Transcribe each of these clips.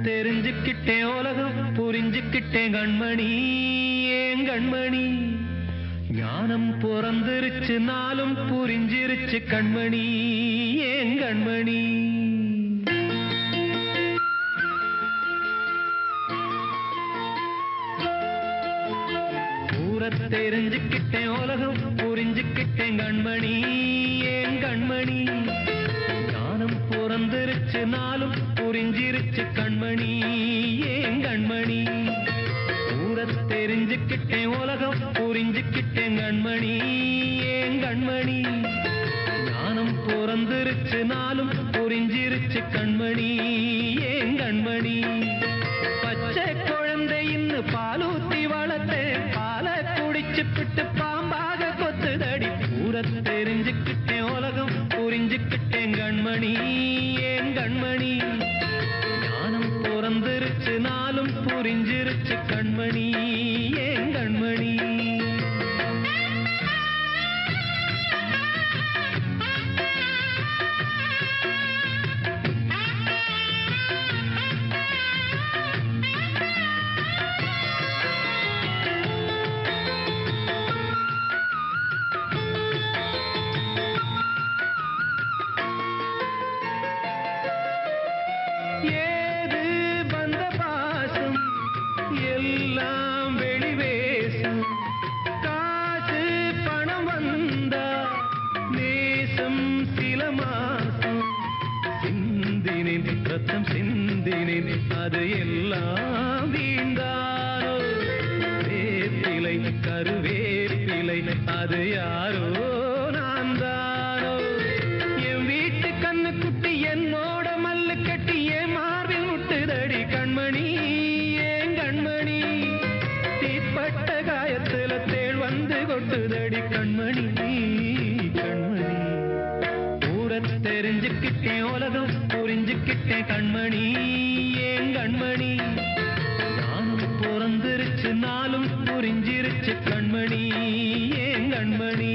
தெரிஞ்சுக்கிட்டேன் உலகம் புரிஞ்சுக்கிட்டேன் கண்மணி ஏன் கண்மணி ஞானம் பிறந்திருச்சு நாளும் புரிஞ்சிருச்சு கண்மணி ஏன் கண்மணி தெரிஞ்சுக்கிட்டேன் உலகம் புரிஞ்சுக்கிட்டேன் கண்மணி ஏன் கண்மணி ஞானம் பிறந்திருச்சு நாளும் புரிஞ்சிருச்சு கண்மணி ஏன் கண்மணி தெரிஞ்சுக்கிட்டேன் உலகம் புரிஞ்சுக்கிட்டேன் கண்மணி ஏன் கண்மணி ஞானம் பிறந்திருச்சு நாளும் புரிஞ்சிருச்சு கண்மணி ஏன் கண்மணி பச்சை குழந்தை இன்னும் பாலூத்தி வளர்த்தேன் பாலை குடிச்சுப்பிட்டு பாம்பாக கொத்துதடி தெரிஞ்சுக்கிட்டேன் உலகம் புரிஞ்சுக்கிட்டேன் கண்மணி ஏன் கண்மணி ஞானம் பிறந்திருச்சு நாளும் புரிஞ்சிருச்சு கண்மணி ஏன் கண்மணி ரத்தம் சிந்தினேன் அது எல்லாம் வீண்டானோ வேப்பிலை கருவேப்பிலை அது யாரோ நான் தானோ என் வீட்டு கண்ணு குட்டி என்னோட மல்லு கட்டி என் மார்பில் முட்டுதடி கண்மணி ஏன் கண்மணி தீப்பட்ட காயத்துல தேள் வந்து கொட்டுதடி கண்மணி கண்மணி தெரிஞ்சுக்கிட்டேன் உலகம் புரிஞ்சுக்கிட்டேன் கண்மணி ஏன் கண்மணி ஞானம் பிறந்திருச்சு நாளும் புரிஞ்சிருச்சு கண்மணி ஏன் கண்மணி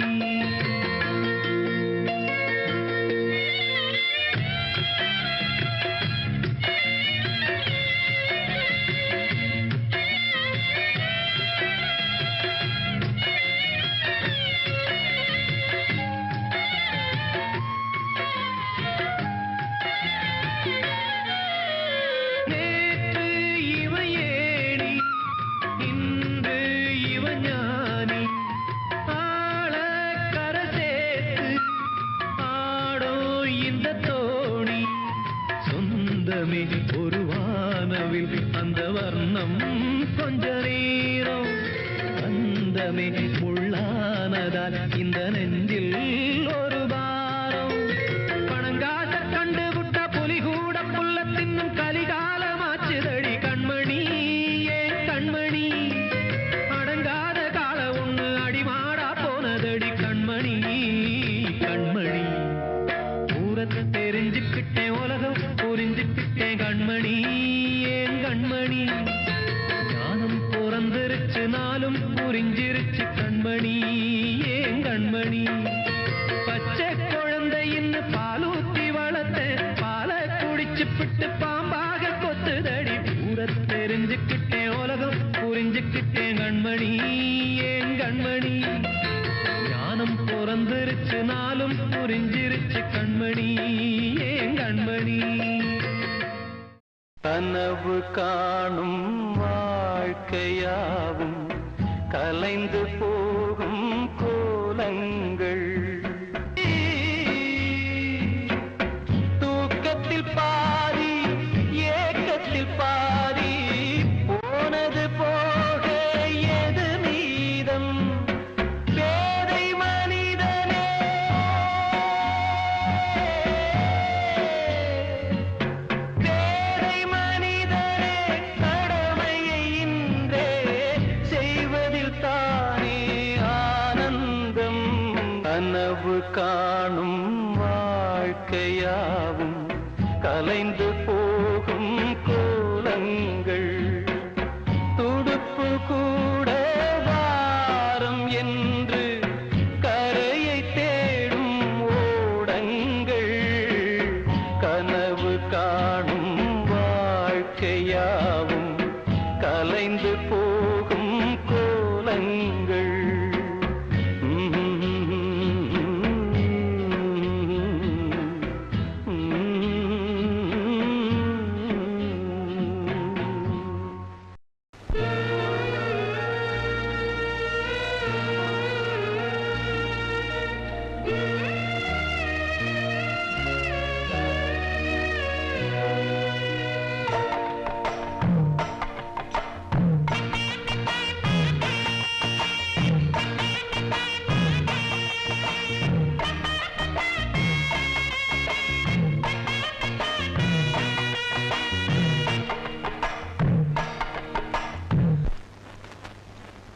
ஒரு வானவில் அந்த வர்ணம் கொஞ்ச நேரம் அந்தமே முள்ளானதால் இந்த நெஞ்சில் ஒரு பாரம் பணங்காச கண்டு விட்ட புலி கூட புல்ல தின்னும் கலிகாலமாச்சுதடி கண்மணி ஏன் கண்மணி அடங்காத கால ஒண்ணு அடிமாடா போனதடி கண்மணி கண்மணி தெரிஞ்சுக்கிட்டேன் உலகம் புரிஞ்சுக்கிட்டேன் கண்மணி ஏன் கண்மணி ஞானம் பிறந்திருச்சு நாளும் புரிஞ்சிருச்சு கண்மணி ஏன் கண்மணி பச்சை குழந்தை இன்னும் பாலூத்தி வளர்த்த பாலை குடிச்சுப்பிட்டு பாம்பாக கொத்துதடி தெரிஞ்சுக்கிட்டேன் உலகம் புரிஞ்சுக்கிட்டேன் கண்மணி ஏன் கண்மணி ஞானம் பிறந்திருச்சு நாளும் புரிஞ்சிருச்சு கண்மணி ஏன் கண்மணி கனவு காணும் வாழ்க்கையாவும் கலைந்து போகும் கோலங்கள் தூக்கத்தில் பாதி ஏக்கத்தில் பாதி போனது போக எது மீதம் கனவு காணும் வாழ்க்கையாவும் கலைந்து போகும் கோலங்கள் துடுப்பு கூட வாரம் என்று கரையை தேடும் ஓடங்கள் கனவு காணும் வாழ்க்கை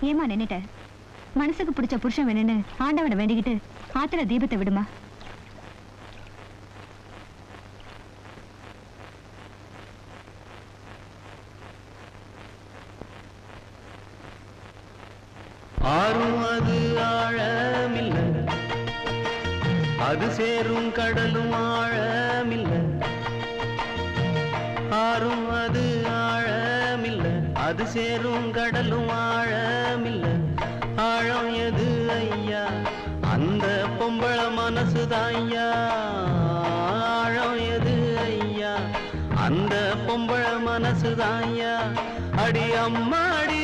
ஏமா நின்னுட்ட? மனசுக்கு பிடிச்ச புருஷன் வேணும்னு ஆண்டவனை வேண்டிக்கிட்டு ஆத்துல தீபத்தை விடுமா. ஆறும் அது ஆழமில்ல, அது சேரும் கடலும் ஆழமில்ல. ஆறும் அது ஆழமில்ல, அது சேரும் கடலும் ஆழமில்ல. ஆழம் எது ஐயா? அந்த பொம்பள மனசுதான் ஐயா. ஆழம் எது ஐயா? அந்த பொம்பள மனசுதான் ஐயா. அடி அம்மாடி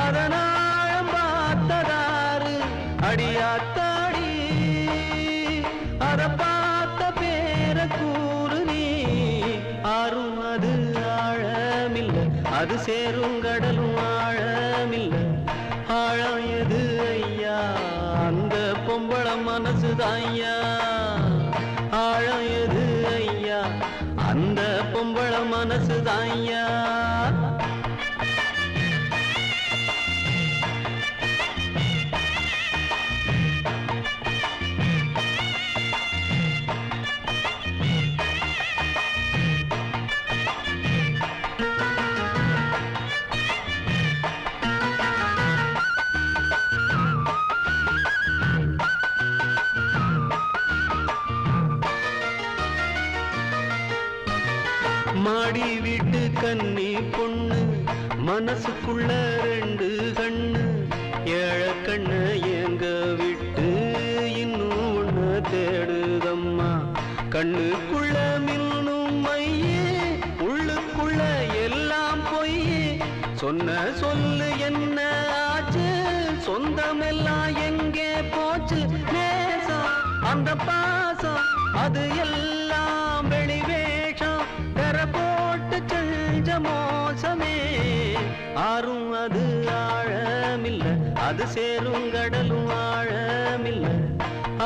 அதனாழம் பார்த்ததாரு, அடியாத்தாடி அத பார்த்த பேர கூறு நீ. ஆறும் அது ஆழமில்ல, அது சேரும் கடலும் ஆழமில்ல. ஆழம் எது ஐயா? அந்த பொம்பள மனசுதான் ஐயா. ஆழம் எது ஐயா? அந்த பொம்பள மனசுதான் ஐயா. மாடி வீட்டு கன்னி பொண்ணு, மனசுக்குள்ள ரெண்டு கண்ணு. ஏழ கண்ணு எங்க விட்டு இன்னும் ஒண்ணு தேடுதம்மா. கண்ணுக்குள்ள மின்னும் மையே, உள்ளுக்குள்ள எல்லாம் பொய்யே. சொன்ன சொல்லு என்ன ஆச்சு? சொந்தமெல்லாம் எங்கே போச்சு? நேசம் அந்த பாசம் அது எல்லாம் வெளிவேஷம். போட்டு செஞ்ச மோசமே. ஆறும் அது ஆழமில்ல, அது சேரும் கடலும் ஆழமில்ல.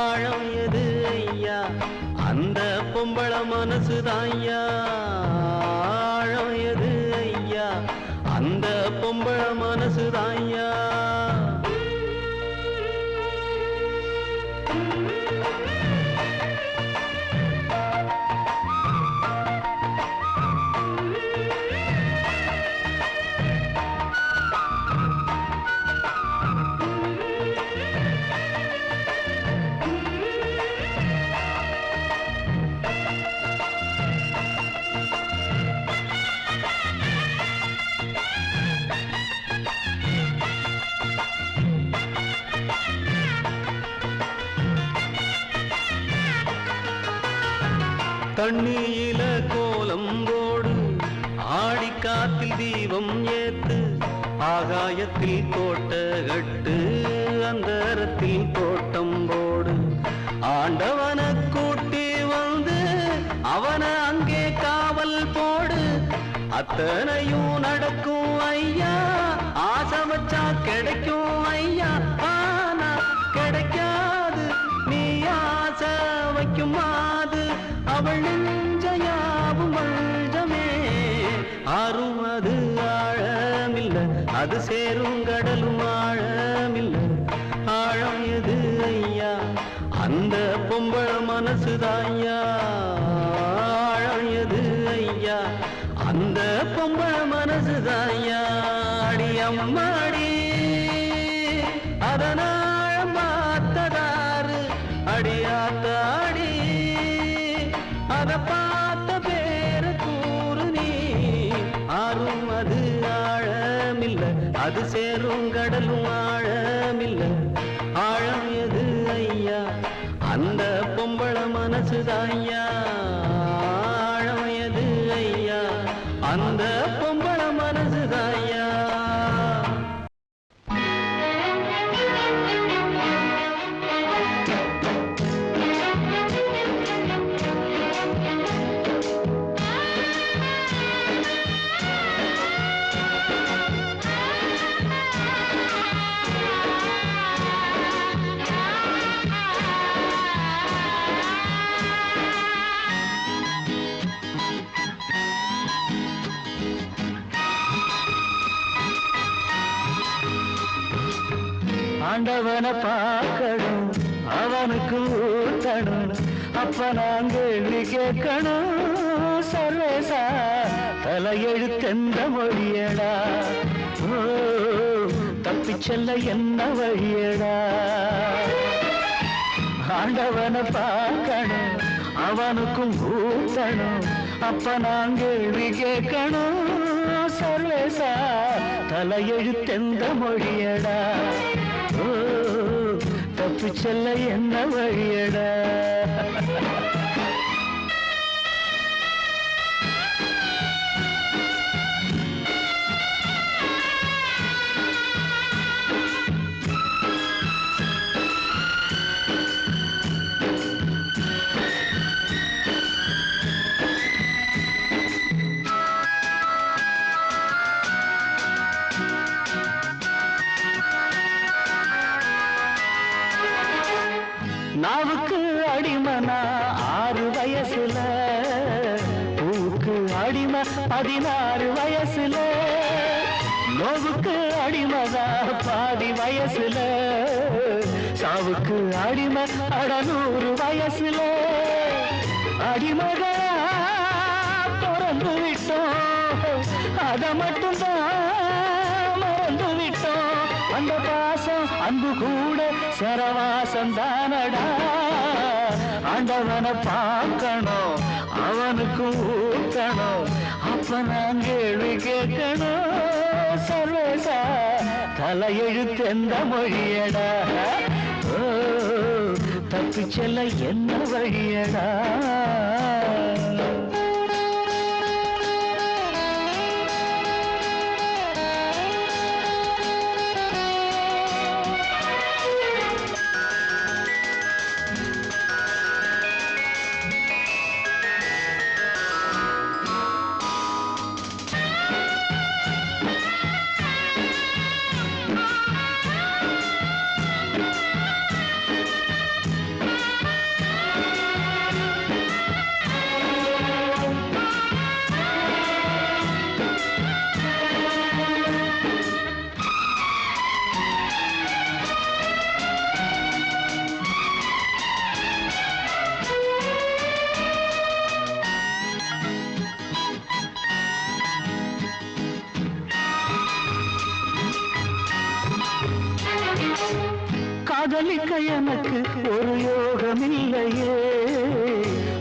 ஆழம் எது ஐயா? அந்த பொம்பள மனசுதான் ஐயா. ஆழம் எது ஐயா? அந்த பொம்பள மனசுதான் ஐயா. தண்ணியில கோலம் போடு, ஆடி காத்தில் தீபம் ஏத்து. ஆகாயத்தில் கோட்ட கட்டு, அந்தரத்தில் தோட்டம் போடு. ஆண்டவன கூட்டி வந்து அவன அங்கே காவல் போடு. அத்தனையும் நடக்கும் ஐயா, ஆசை வச்சா கிடைக்கும் ஐயா. ஆனா கிடைக்காது, நீ ஆசை வைக்கும் மாது அவள் நெஞ்சையாவும் மஞ்சமே. ஆறும் அது ஆழமில்ல, அது சேரும் கடலும் ஆழமில்ல. ஆழம் எது ஐயா? அந்த பொம்பள மனசுதான் ஐயா. ஆழம் எது ஐயா? அந்த பொம்பள மனசுதான் ஐயா. அடி அம்மாடி அதனாழம் பார்த்ததாரு, அடியாத்தாடி அத பார்த்த பேர கூறு நீ. ஆறும் அது ஆழமில்ல, அது சேரும் கடலும் ஆழமில்ல. ஆழம் எது ஐயா? அந்த பொம்பள மனசுதான் ஐயா. ஆழம் எது ஐயா? அந்த பொம்பள மனசுதான் ஐயா. ஆண்டவனை பார்க்கணும் அவனுக்கு ஊத்தணும் அப்ப நான் கேள்வி கேட்கணும் சர்வேசா தலையெழுத்தெந்த மொழியடா ஓ தப்பிச் செல்ல என்ன வழியடா ஆண்டவனை பார்க்கணும் அவனுக்கும் ஊத்தணும் அப்ப நான் கேள்வி கேட்கணும் சர்வேசா தலையெழுத்தெந்த மொழியடா ஓ தப்பிச் செல்ல என்ன வழியடா நாவுக்கு அடிமனா 6 வயசுல பூவுக்கு அடிமை 16 வயசுல நோவுக்கு அடிமதா பாதி வயசுல சாவுக்கு அடிமை 100 வயசுல அடிமகளா பிறந்து விட்டோம் அத மட்டும்தான் மறந்து விட்டோம் அந்த பாசம் அன்பு கூட சரவாசம் தானடா ஆண்டவனை பார்க்கணும் அவனுக்கு ஊக்கணும் அப்ப நான் கேள்வி கேட்கணும் சர்வேசா தலையெழுத்தெந்த மொழியடா ஓ தப்பிச் செல்ல என்ன வழியடா காதலிக்க எனக்கு ஒரு யோகம் இல்லையே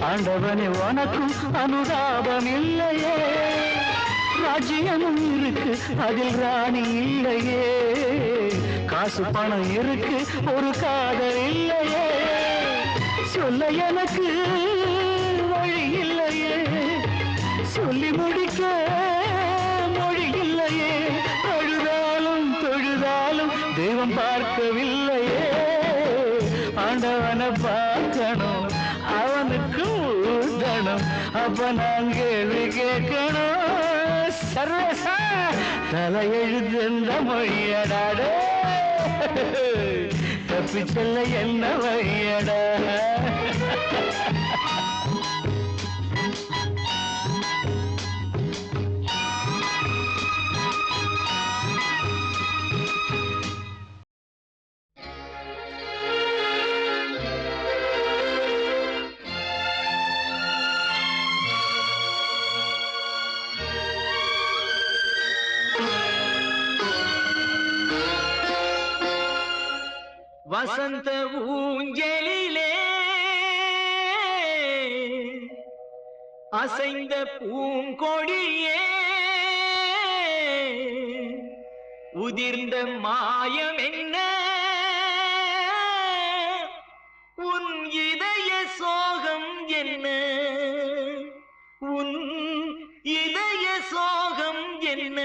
ஆண்டவனே உனக்கும் அனுதாபம் இல்லையே ராஜ்யமும் இருக்கு அதில் ராணி இல்லையே காசு பணம் இருக்கு ஒரு காதல் இல்லையே சொல்ல எனக்கு வழி இல்லையே சொல்லி முடிக்க மொழி இல்லையே அழுதாலும் தொழுதாலும் தெய்வம் பார்க்கவில்லையே ஆண்டவனை பார்க்கணும் அவனுக்கு ஊதணும் அப்ப நான் கேள்வி கேட்கணும் சர்வசா தலையெழுத்தெந்த மொழியடாடே தப்பிச் செல்ல என்ன வழியடா வசந்த ஊஞ்சலிலே அசைந்த பூங்கொடியே உதிர்ந்த மாயம் என்ன உன் இதய சோகம் என்ன உன் இதய சோகம் என்ன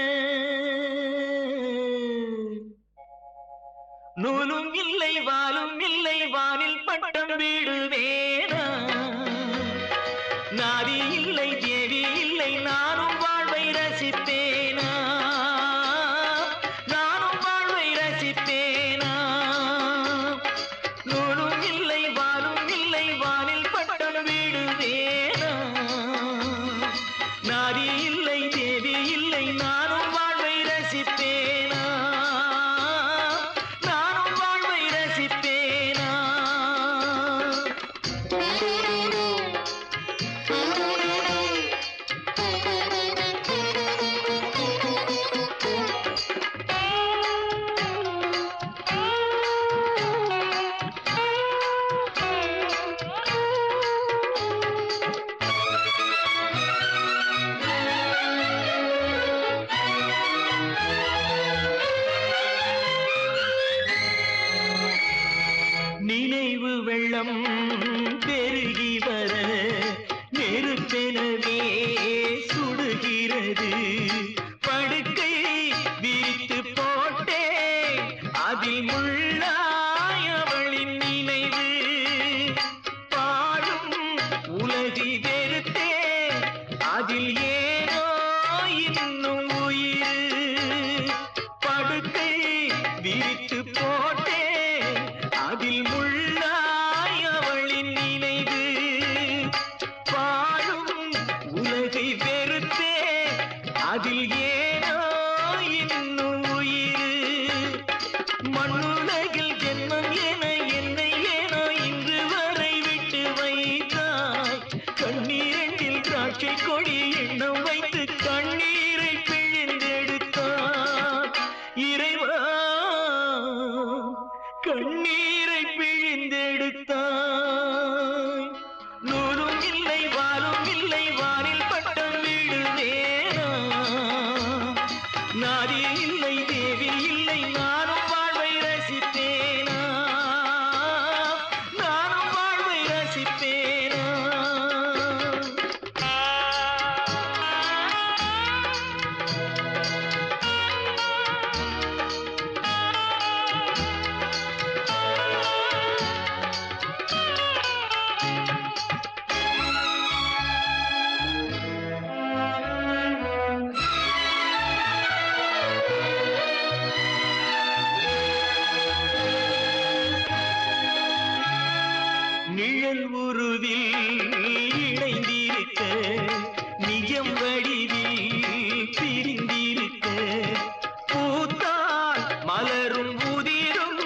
நூலும் இல்லை வாலும் இல்லை வானில் பட்டம் வீடு வேணா நாதி இல்லை தேவி இல்லை நானும் வாழ்வை ரசிப்பேனா நானும் வாழ்வை ரசிப்பேனா நூலும் இல்லை வாலும் இல்லை வானில் பட்டம் வீடு வேணா நாதி இல்லை தேவி இல்லை நானும் வாழ்வை ரசிப்பேனா நானும் வாழ்வை வெறுத்தேன் அதில் ஏனோ இன்னும் உயிர் படுக்கை விரித்து போட்டேன் அதில் முள்ளாய் அவளின் நினைவு வாழும் உலகை வெறுத்தேன் அதில் ஏனோ இன்னும் உயிர் மண்ணுலகில் ஜென்மம் என என்னை ஏனோ இன்று வரை விட்டு வைத்தாய் கண்ணீரில் திராட்சை கொடி எண்ணம் வைத்து கண்ணீரை பிழிந்தெடுத்தாய் இறைவா கண்ணீரை பிழிந்தெடுத்தாய் நூலும் இல்லை வாலும் இல்லை வானில் பட்டம் விடுவேனா நாதி இல்லை தேவி இல்லை நானும் வாழ்வை ரசிப்பேனா நானும் வாழ்வை ரசிப்பேனா நிழல் உருவில் இணைந்திருக்க நிஜம் வடிவில் பிரிந்திருக்க பூத்தாள் மலரும் உதிரும்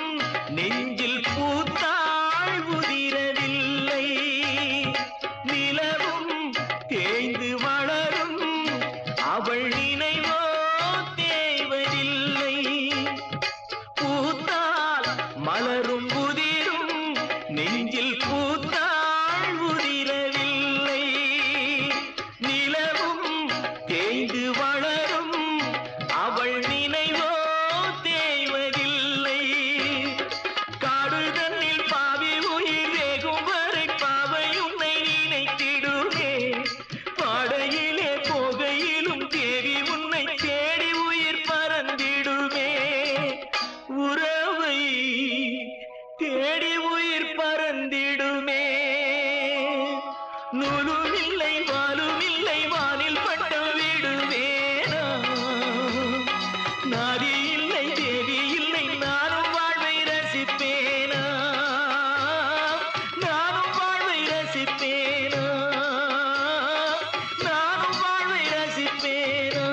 நெஞ்சில் பூத்தாள் உதிரவில்லை நிலவும் தேய்ந்து வளரும் அவள் நினைவோ தேய்வதில்லை பூத்தாள் மலரும் உதிரும் நெஞ்சில் பூத்தாள் உதிரவில்லை நிலவும் தேய்ந்து வளரும் அவள் நினைவோ தேய்வதில்லை காடுதன்னில் பாவி உயிர் வேகும் வரை பாவை உன்னை நினைத்திடுமே பாடையிலே போகையிலும் தேவி உன்னை தேடி உயிர் பறந்திடுமே உறவை தேடி உயிர் பறந்திடுமே நூலும் இல்லை வாலும் இல்லை வானில் பட்டம் விடுவேனா நாதி இல்லை தேவி இல்லை நானும் வாழ்வை ரசிப்பேனா நானும் வாழ்வை ரசிப்பேனா நானும் வாழ்வை ரசிப்பேனா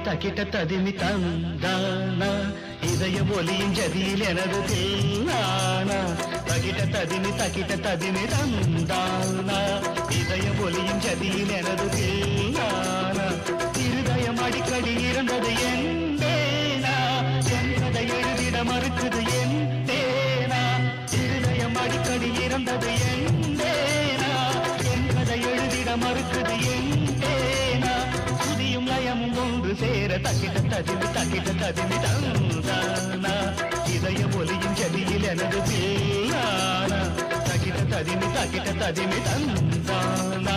தக்கிட்ட ததிமி தந்தானா இதய ஒலியும் ஜதியில் எனது தேனானா தக்கிட்ட ததிமி தந்தானா இதய ஒலியும் ஜதியில் எனது தேனானா இருதயம் அடிக்கடி இருந்தது என் தேனா என்பதை எழுதிட மறுக்குது என் தேனா இருதயம் அடிக்கடி இருந்தது என் தேனா என்பதை எழுதிட மறுக்குது என் தேனா சுதியும் லயமும் ஒன்று சேர தக்கிட்ட ததிமி தந்தானா இதய ஒலியும் ஜதியில் எனது தேனானா தக்கிட்ட ததிமி தந்தானா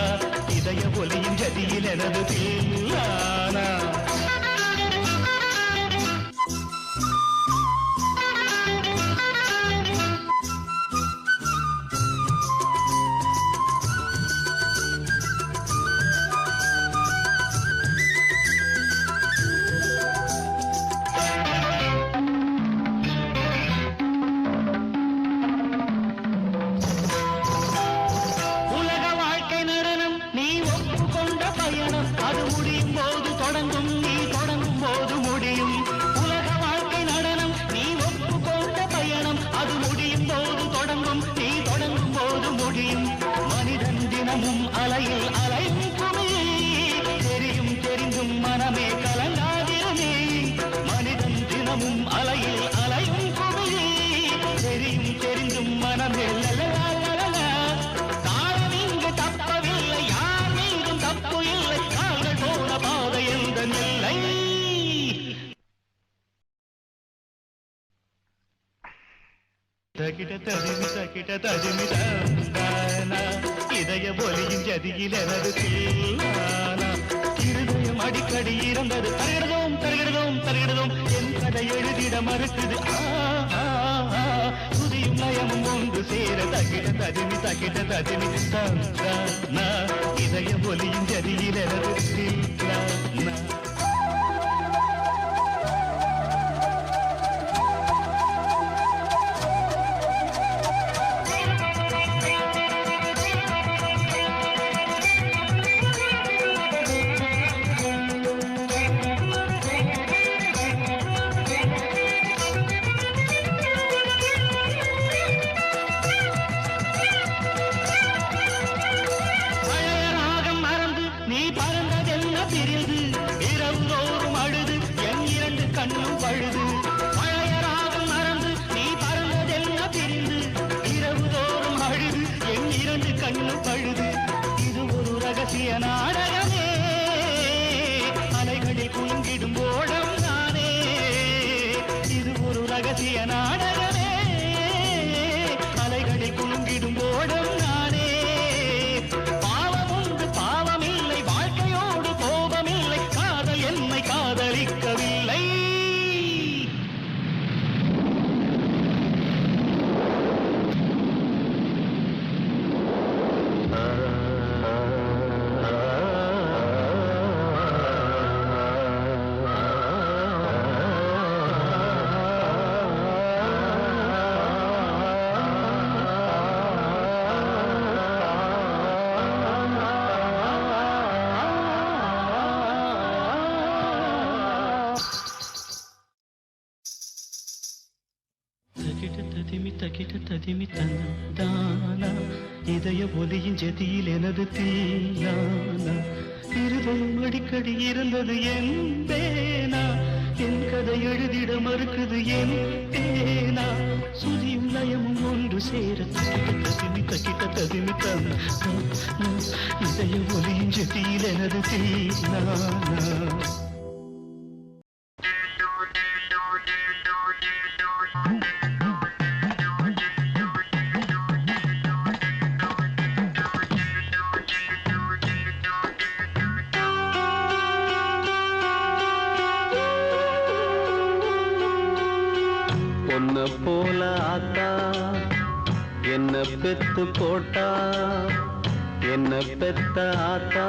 இதய ஒலியும் ஜதியில் எனது தேனானா தாளம் இங்கு தப்பவில்லை, யார் மீதும் தப்பு இல்லை, கால்கள் போன பாதை தகிட ததிமி தந்தானா இதய ஒலியும் ஜதியில் எனது தீனானா இருதயம் அடிக்கடி இறந்தது தருகிடுதோம் என் கதை எழுதிட மறுக்குது புதியும் நயமும் ஒன்று சேர தகிட ததிமி தந்தானா இதய ஒலியும் ஜதியில் எனது தீனானா நாடகமே அலைகளில் குலுங்கிடும் ஓடம் நானே இது ஒரு ரகசிய நாடகமே அலைகளில் குலுங்கிடும் ஓடம் நானே பாவம் உண்டு பாவமில்லை வாழ்க்கையோடு கோபமில்லை காதல் என்னை காதலிக்கவில்லை ததிமி தந்தானா இதய ஒலியின் ஜதியில் எனது தீனானா இருதயம் அடிக்கடி இருந்தது என் பேனா என் கதை எழுதிட மறுக்குது என் பேனா சுதியும் லயமும் ஒன்று சேர ததிமி தந்தானா இதய ஒலியின் ஜதியில் எனது தீனானா பொன்ன போல ஆத்தா என்ன பெத்து போட்டா என்ன பெத்த ஆத்தா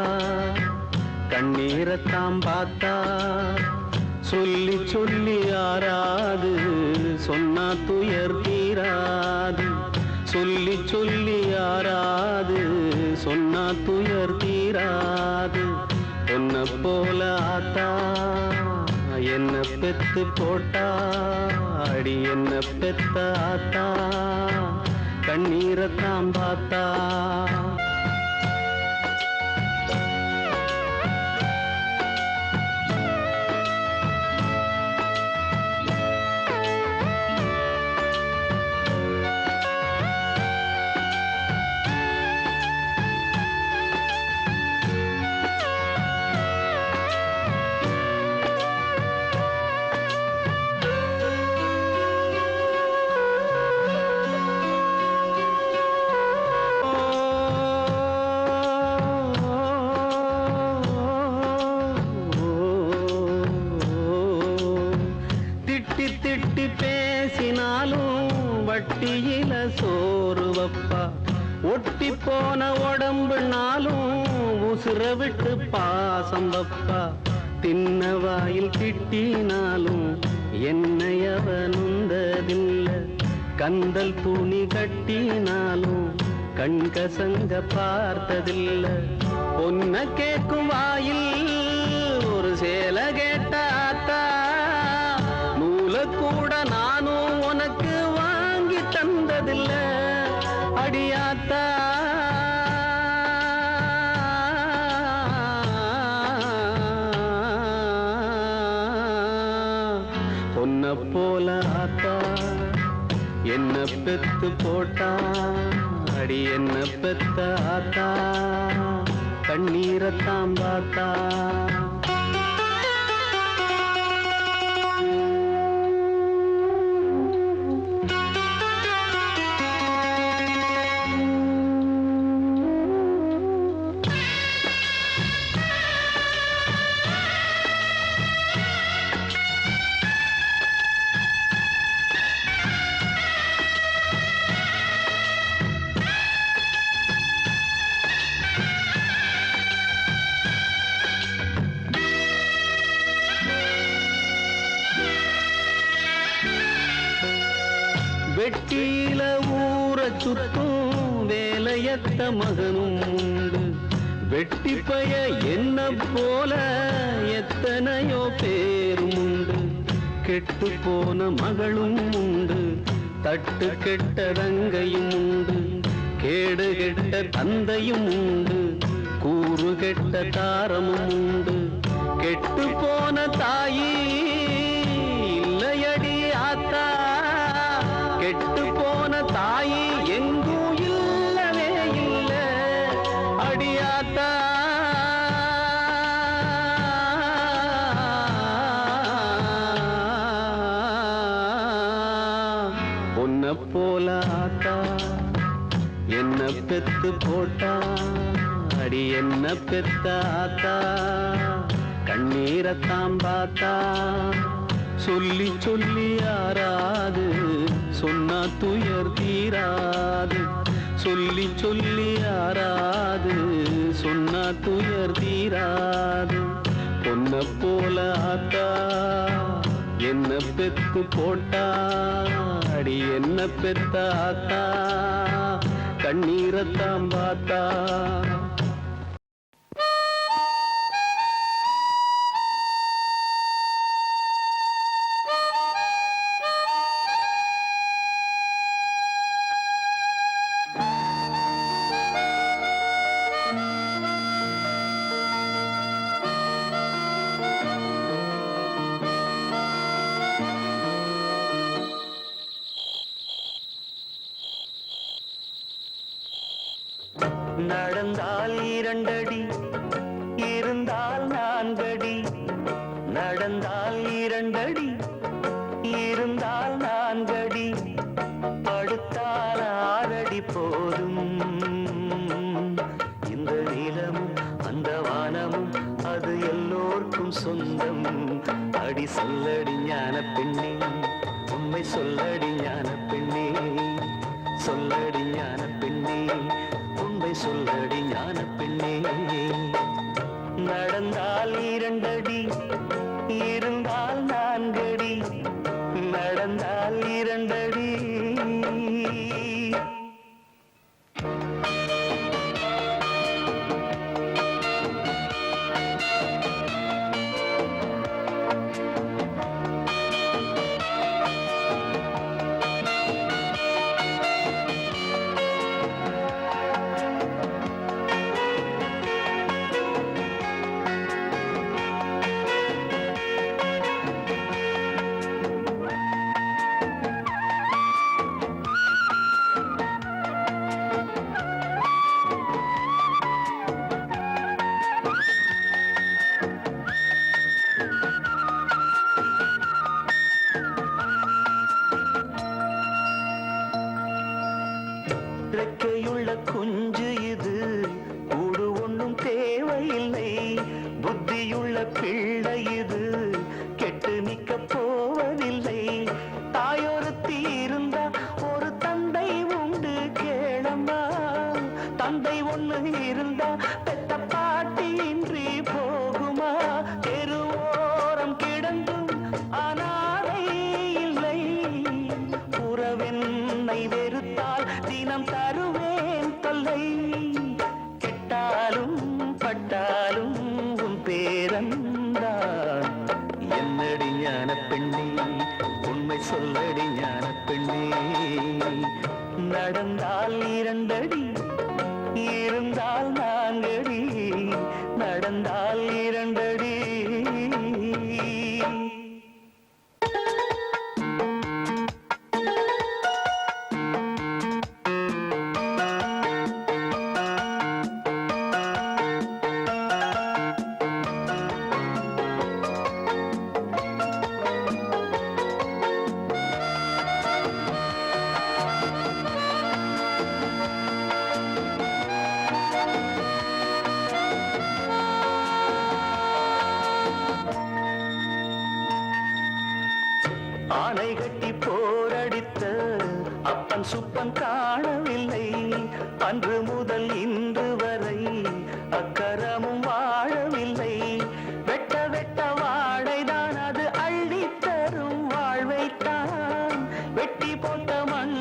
கண்ணீரத்தாம் பார்த்தா சொல்லி சொல்லி ஆறாது சொன்னா துயர் தீராது சொல்லி சொல்லி ஆறாது சொன்னா துயர் தீராது பொன்ன போல ஆத்தா என்ன பெத்து போட்டா அடி என்ன பெத்த ஆத்தா கண்ணீரத்தாம் பார்த்தா திட்டி பேசினாலும் வட்டியில சோறு வப்பா ஒட்டி போன உடம்புனாலும் உசுர விட்டு பாசம் வப்பா தின்ன வாயில் திட்டினாலும் என்னையவ நுந்ததில்லை கந்தல் துணி கட்டினாலும் கண்கசங்க பார்த்ததில்லை பொன்ன கேட்கும் வாயில் ஒரு சேலை கேட்டாத்தா கூட நானும் உனக்கு வாங்கி தந்ததில்ல அடியாத்தா பொன்ன போல ஆத்தா என்ன பெத்து போட்டா அடி என்ன பெத்த ஆத்தா கண்ணீரத்தாம் பார்த்தா வெட்டியில ஊற சுத்தும் வேலையத்த மகனும் உண்டு. வெட்டி பய என்ன போல எத்தனையோ பேரும் உண்டு. கெட்டு போன மகளும் உண்டு, தட்டு கெட்ட தங்கையும் உண்டு. கேடு கெட்ட தந்தையும் உண்டு, கூறு கெட்ட தாரமும் உண்டு. கெட்டு போன தாயி இல்லையடி ஆத்தா, கெட்டு போன தாயி எங்கும் இல்லவே இல்ல அடியாத்தா. பொன்ன போல ஆத்தா என்ன பெத்து போட்டா, அடி என்ன பெத்த ஆத்தா கண்ணீரத்தான் பார்த்தா. சொல்லி சொல்லி யாராது சொன்னா துயர் தீராது. சொல்லி சொல்லி யாராது சொன்னா துயர் தீராது. பொன்ன போல ஆத்தா என்ன பெத்து போட்டா, அடி என்ன பெத்த ஆத்தா கண்ணீரத்தான் பார்த்தா. நடந்தால் 2 அடி, இருந்தால் 4 அடி. நடந்தால் 2 அடி, இருந்தால் 4 அடி. படுத்தால் 6 அடி போதும். இந்த நிலமும் அந்த வானமும் அது எல்லோர்க்கும் சொந்தம். அடி சொல்லடி ஞான பெண்ணே, உண்மை சொல்லடி ஞான பெண்ணே. சொல்லடி ஞான பெண்ணே, உண்மை சொல்லடி ஞான பெண்ணே. நடந்தால் 2 அடி, இருந்தால் 4 அடி. நடந்தால் 2 அடி. ரெக்கையுள்ள குஞ்சு இது, கூடு ஒன்றும் தேவையில்லை. புத்தியுள்ள பிள்ளை இது, கெட்டு நிக்க போவதில்லை. தாயொருத்தி இருந்தா ஒரு தந்தை உண்டு கேளம்மா. தந்தை ஒண்ணு இருந்தா பெத்த பாட்டி இன்றி போகுமா? தெருவோரம் கிடந்தும் அனாதை இல்லை. உறவென்னை வெறுத்தால் தினம் தருவேன் தொல்லை. கெட்டாலும் பட்டாலும் உன் பேரந்தான். என்னடி ஞான பெண்ணே, உண்மை சொல்லடி ஞான பெண்ணே. நடந்தால் 2 அடி, இருந்தால் 4 அடி. நடந்தால் 2 அடி. ஆனை கட்டி போரடித்த அப்பன் சுப்பன் காணவில்லை. அன்று முதல் இன்று வரை அக்கரமும் வாழவில்லை. வெட்ட வெட்ட வாழைதான் அது அள்ளி தரும் வாழ்வைத்தான். வெட்டி போட்ட மண்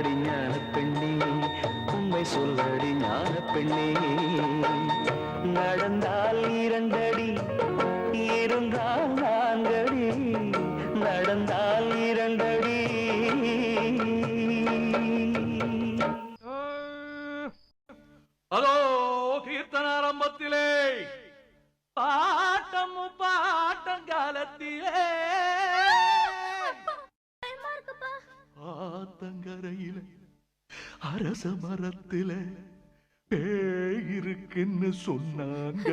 சொல்லடி ஞான பெண்ணே, உண்மை சொல்லடி ஞான பெண்ணே. நடந்தால் 2 அடி, இருந்தால் 4 அடி, நடந்தால் 2 அடி. அதோ கீர்த்தனாரம்பத்திலே பாட்டம் பாட்டங்காலத்திலே ஆத்தங்கரையில அரச மரத்தில பேயிருக்குன்னு சொன்னாங்க.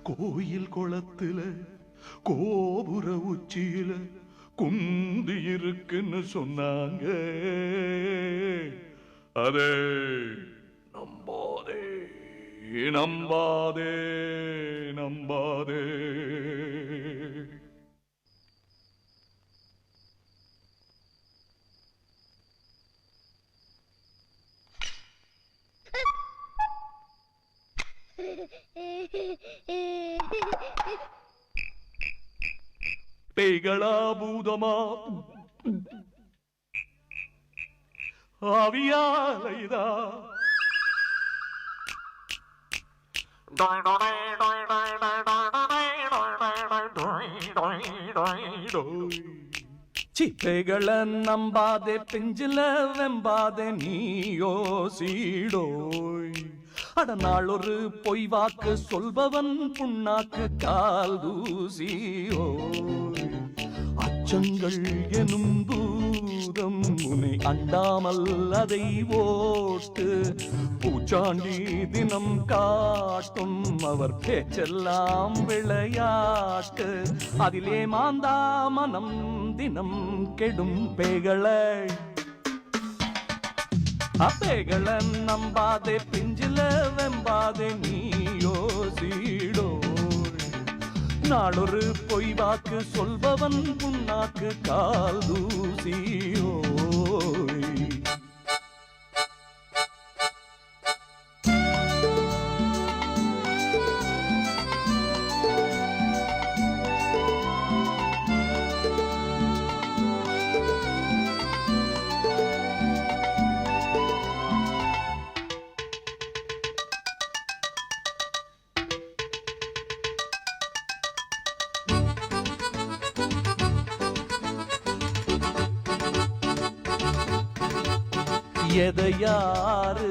கோயில் குளத்துல கோபுர உச்சியில குந்தி இருக்குன்னு சொன்னாங்க. அதே நம்பாதே நம்பாதே நம்பாதே. பேய்களா பூதமா ஆவியாலைதா சிப்பைகள நம்பாதே பிஞ்சில வெம்பாதே நீயோ சீடோய். அட நாளொரு பொய் வாக்கு சொல்பவன் புண்ணாக்கு கால் தூசியோய். அச்சங்கள் எனும் பூதம் உன்னை அண்டாமல் அதை ஓட்டு. பூச்சாண்டி தினம் காட்டும் அவர் பேச்செல்லாம் விளையாட்டு. அதிலே மாந்தா மனம் தினம் கெடும் பேய்களை அப்பேகள நம்பாதே பிஞ்சில வெம்பாதே நீயோ சீடோ. நாளொரு பொய் வாக்கு சொல்பவன் புண்ணாக்கு கால் தூசியோ. எதை யாரு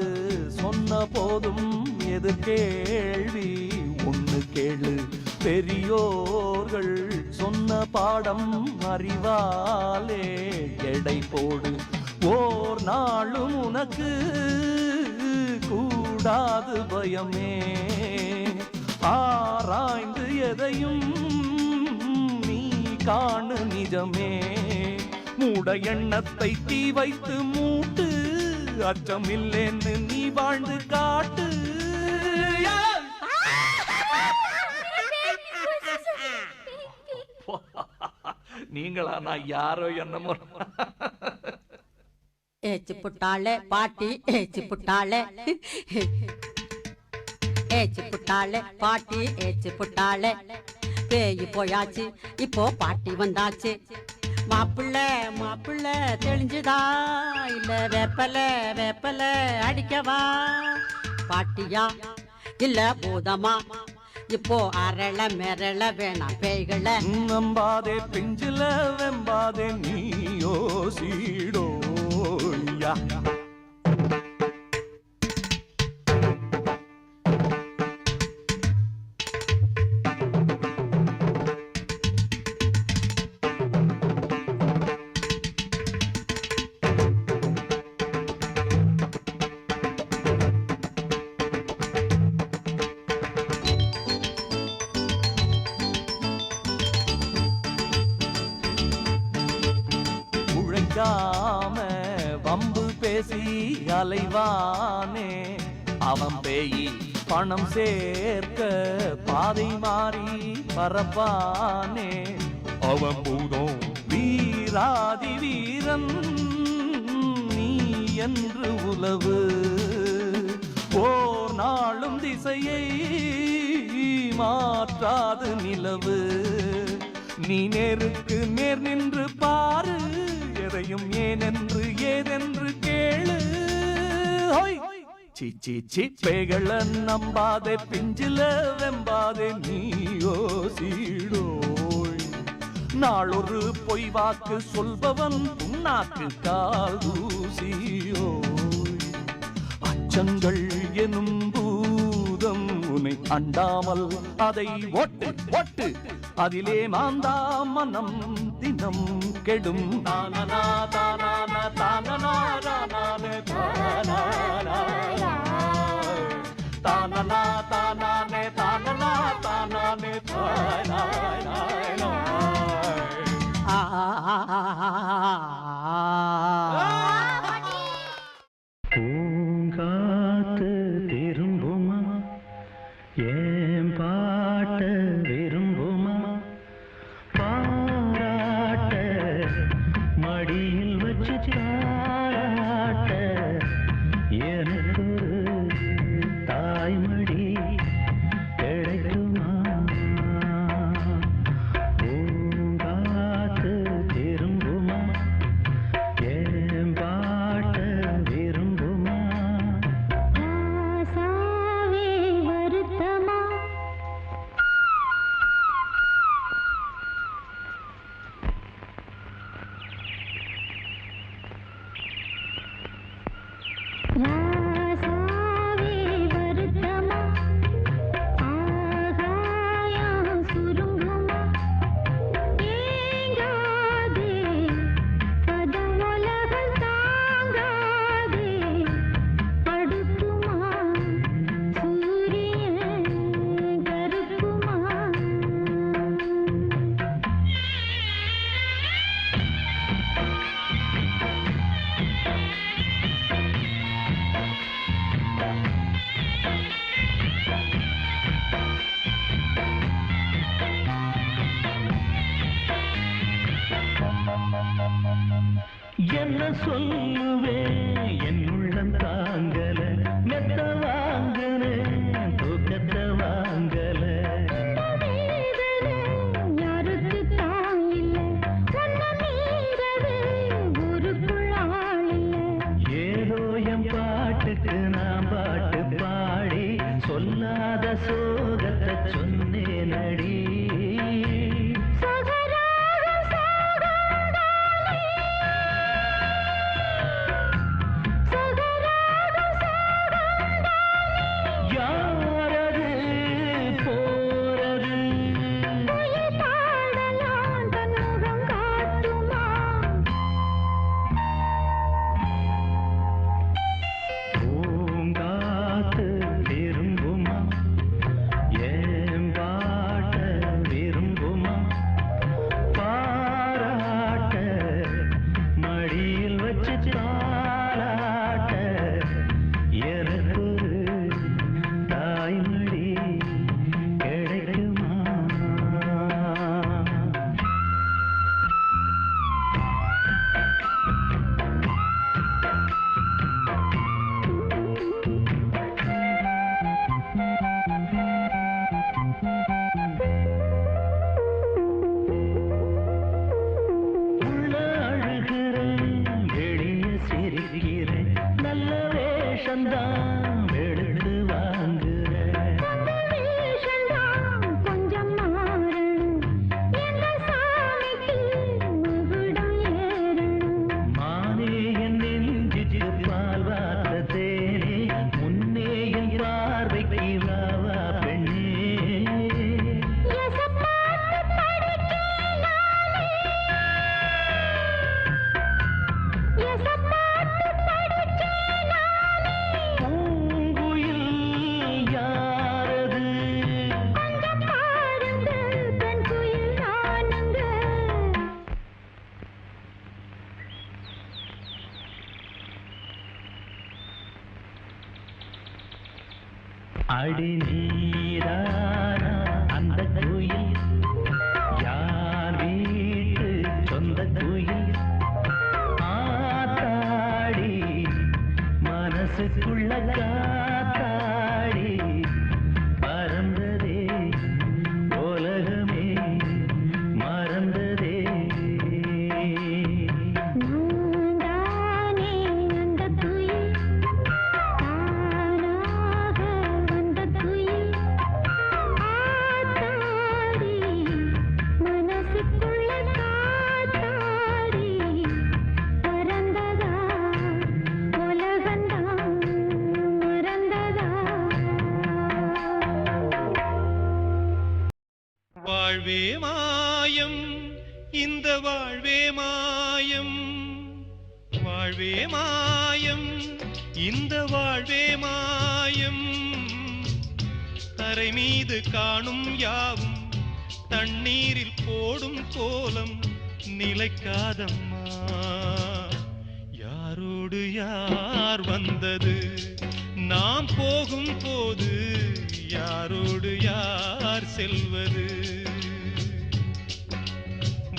சொன்ன போதும் எது கேள்வி ஒண்ணு கேளு. பெரியோர்கள் சொன்ன பாடம் அறிவாலே எடை போடு. ஓர் நாளும் உனக்கு கூடாது பயமே. ஆராய்ந்து எதையும் நீ காணு நிஜமே. மூட எண்ணத்தை தீ வைத்து மூட்டு. அச்சமில்லேன்னு நீ வாழ்ந்து காட்டு. நீங்களா? நான் யாரோ என்னமோ. ஏச்சு புட்டாளே பாட்டி ஏச்சு புட்டாளே. ஏச்சு புட்டாளே பாட்டி ஏச்சு புட்டாளே. பேய் போயாச்சு இப்போ பாட்டி வந்தாச்சு. மாப்பிள்ள மாப்பிள்ள தெளிஞ்சுதா இல்ல வேப்பல வேப்பல அடிக்கவா? பாட்டியா இல்ல பூதமா? இப்போ அரள மெரள வேணாம் பேய்கள. நம்பாதே பிஞ்சில வெம்பாதே நீயோ சீடோயா. வம்பு பேசி அலைவானே அவன் பேயி. பணம் சேர்க்க பாதை மாறி பரப்பானே அவன் பூதம். வீராதி வீரன் நீ என்று உலவு. ஓர் நாளும் திசையை மாற்றாது நிலவு. நீ நேருக்கு நேர் நின்று பாரு. அதிசயம் ஏனென்று ஏதென்று கேளு. சீச்சி சிப்பைகள நம்பாதே, பிஞ்சில வெம்பாதே நீயோ சீடோய். நாளொரு பொய் வாக்கு சொல்பவன் புண்ணாக்கு கால் தூசியோய். அச்சங்கள் எனும் பூதம் உன்னை அண்டாமல் அதை ஒட்டு ஒட்டு, அதிலே மாந்தா மனம் தினம் கெடும். தானனா தானான தானனா தானானே தானானா, தானனா தானானே தானனா தானானே தானானா. பூங்காத்து திரும்புமா, ஏன் பாட்ட விரும்புமா, பாராட்ட மடியில் வச்சு தாராட்ட எனக்கு தாய்மடி கிடைக்குமா. பூங்காத்து திரும்புமா, ஏன் பாட்ட விரும்புமா. ஆசாவே வருத்தமா, ராசாவே வருத்தமா, ஆகாயம் சுருங்குமா, ஏங்காதே கதவுலகம் தாங்காதே, அடுக்குமா சூரியன் கருக்குமா. என்ன சொல்லுவேன் என் உள்ளம் தாங்கல, மெத்த வாங்கல தூக்கத்தை வாங்கல. யாருக்கு தாங்கில்லை உன்னை மீறவே ஊருக்குள் ஆளில்லை. ஏதோ என் பாட்டுக்கு நான் பாட்டு பாடி சொல்லாத சோகத்தை சொன்னேன் அடி. சகராகம் சகந்தானே, சகராகம் சகந்தானே. யாரது போறது, உயிர் பாடலாம் தன் முகம் காட்டுமா. பூங்காத்து திரும்புமா, ஏன் பாட்ட விரும்புமா, பாராட்ட மடியில் வச்சு தாராட்ட எனக்கு தாய்மடி கிடைக்குமா. உள்ள அழுகிறேன், வெளியே சிரிக்கிறேன், நல்ல வேஷந்தான் வெளுத்து வாங்குறேன். வேஷந்தான் கொஞ்சம் மாறணும், எங்கள் சாமிக்கு மகுடம் ஏறணும். மானே என் நெஞ்சுக்கு பால் வார்த்த தேனே, முன்னே என் பார்வைக்கு வாவா பெண்ணே. எசப்பாட்டு படிக்கேன் நானே, எசப்பாட்டு படிக்கேன் நானே. பூங்குயில் யாரது, கொஞ்சம் பாருங்க பெண் குயில் நானுங்க. அடி நீரானா அந்த குயில், யார் வீட்டு சொந்த குயில். ஆத்தாடி மனசுக்குள்ள காத்தாடி பறந்ததே உலகமே மறந்ததே. நான் வாழ்வே மாயம் இந்த வாழ்வே மாயம் வாழ்வே மாயம் இந்த வாழ்வே மாயம் கரை மீது காணும் யாவும் தண்ணீரில் போடும் கோலம் நிலைக்காதம்மா யாரோடு யார் வந்தது நாம் போகும் போது யாரோடு யார் செல்வது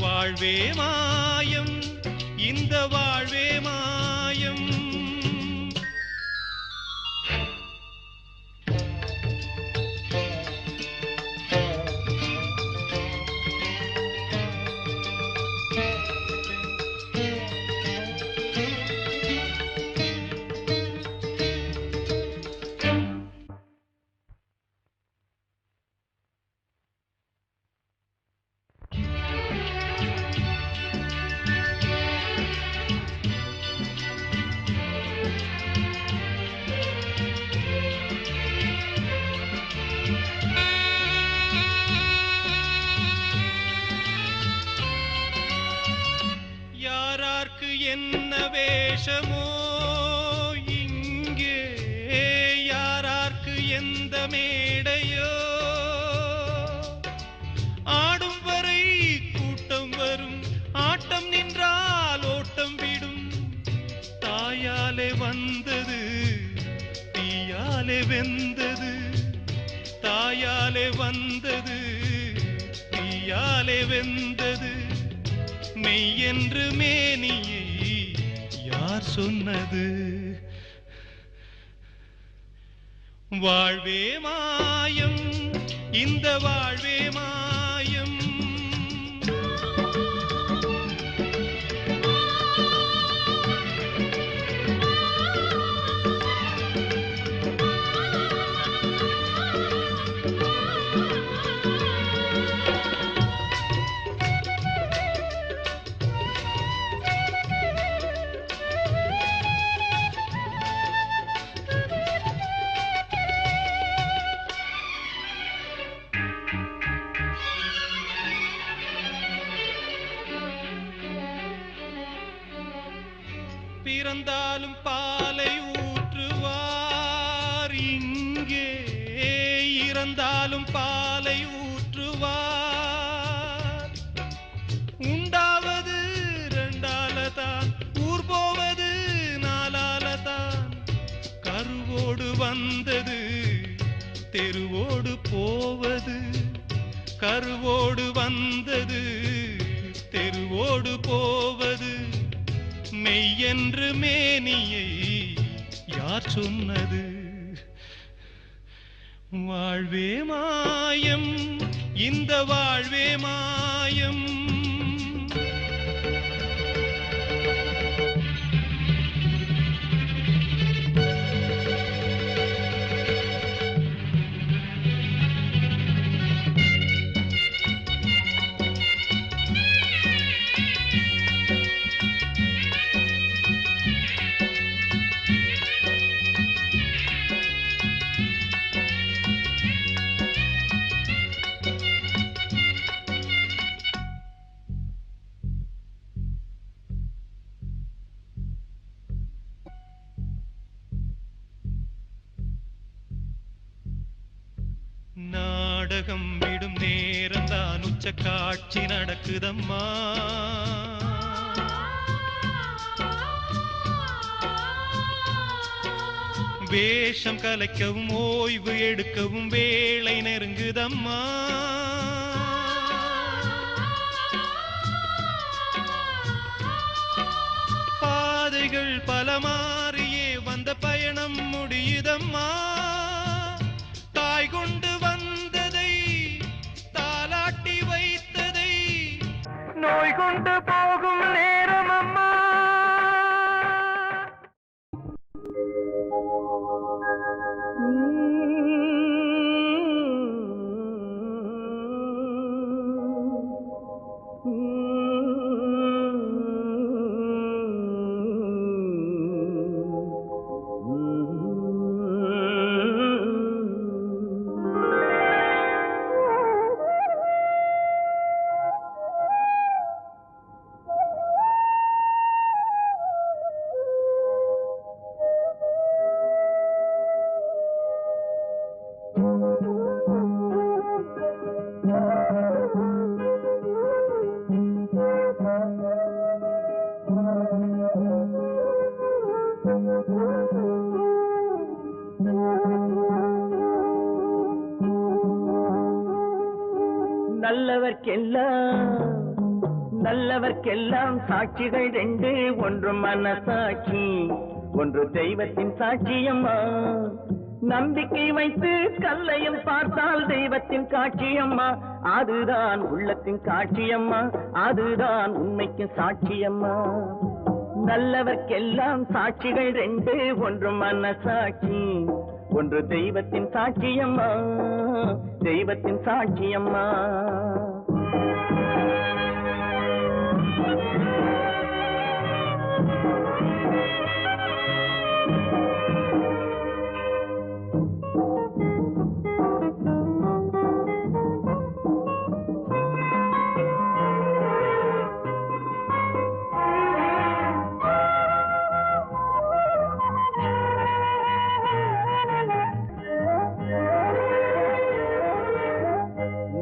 வாழ்வே மாயம் இந்த வாழ்வே மாயம் என்ன வேஷமோ இங்கே யாரார்க்கு எந்த மேடையோ ஆடும் வரை கூட்டம் வரும் ஆட்டம் நின்றால் ஓட்டம் விடும் தாயாலே வந்தது தீயாலே வெந்தது தாயாலே வந்தது தீயாலே வெந்தது மெய் என்று மேனியை யார் சொன்னது வாழ்வே மாயம் இந்த வாழ்வே மாயம் பிறந்தாலும் பாலை ஊற்றுவார் இங்கே இறந்தாலும் பாலை ஊற்றுவார் உண்டாவது ரெண்டாலதான் ஊர் போவது நாலாலதான் கருவோடு வந்தது தெருவோடு போவது கருவோடு வந்தது தெருவோடு போவது மெய் என்று மேனியை யார் சொன்னது வாழ்வே மாயம் இந்த வாழ்வே மாயம் நாடகம் விடும் நேரம் தான் உச்ச காட்சி நடக்குதம்மா வேஷம் கலைக்கவும் ஓய்வு எடுக்கவும் வேளை நெருங்குதம்மா பாதைகள் பல மாறியே வந்த பயணம் முடியுதம்மா தாய் கொண்டு வந்ததை தாலாட்டி வைத்ததை நோய் கொண்டு போகும் நேரம் அம்மா நல்லவர்க்கெல்லாம் சாட்சிகள் ரெண்டு, ஒன்று மனசாட்சி, ஒன்று தெய்வத்தின் சாட்சியம்மா. நம்பிக்கை வைத்து கல்லையும் பார்த்தால் தெய்வத்தின் காட்சியம்மா, அதுதான் உள்ளத்தின் காட்சியம்மா, அதுதான் உண்மைக்கு சாட்சியம்மா. நல்லவர்க்கெல்லாம் சாட்சிகள் ரெண்டு, ஒன்று மனசாட்சி, ஒன்று தெய்வத்தின் சாட்சியம்மா, தெய்வத்தின் சாட்சியம்மா.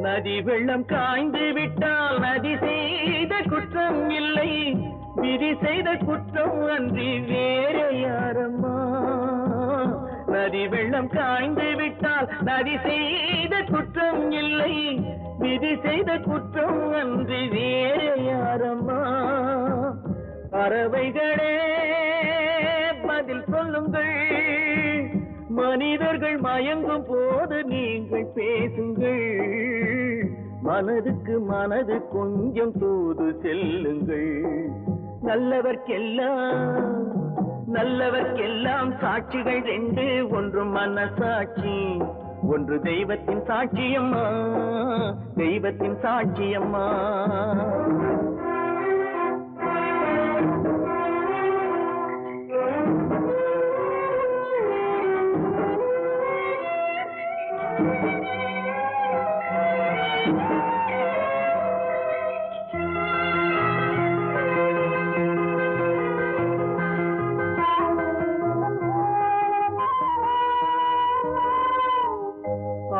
நதி வெள்ளம் காய்ந்து விட்டால் நதி செய்த குற்றம் இல்லை, விதி செய்த குற்றம் அன்றி வேற யாரம்மா. நதி வெள்ளம் காய்ந்து விட்டால் நதி செய்த குற்றம் இல்லை, விதி செய்த குற்றம் அன்றி வேற யாரம்மா. பறவைகளே பதில் சொல்லுங்கள், மனிதர்கள் மயங்கும் போது நீங்கள் பேசுங்கள், மனதுக்கு மனது கொஞ்சம் தூது செல்லுங்கள். நல்லவர்க்கெல்லாம் சாட்சிகள் ரெண்டு, ஒன்று மனசாட்சி, ஒன்று தெய்வத்தின் சாட்சியம்மா, தெய்வத்தின் சாட்சியம்மா.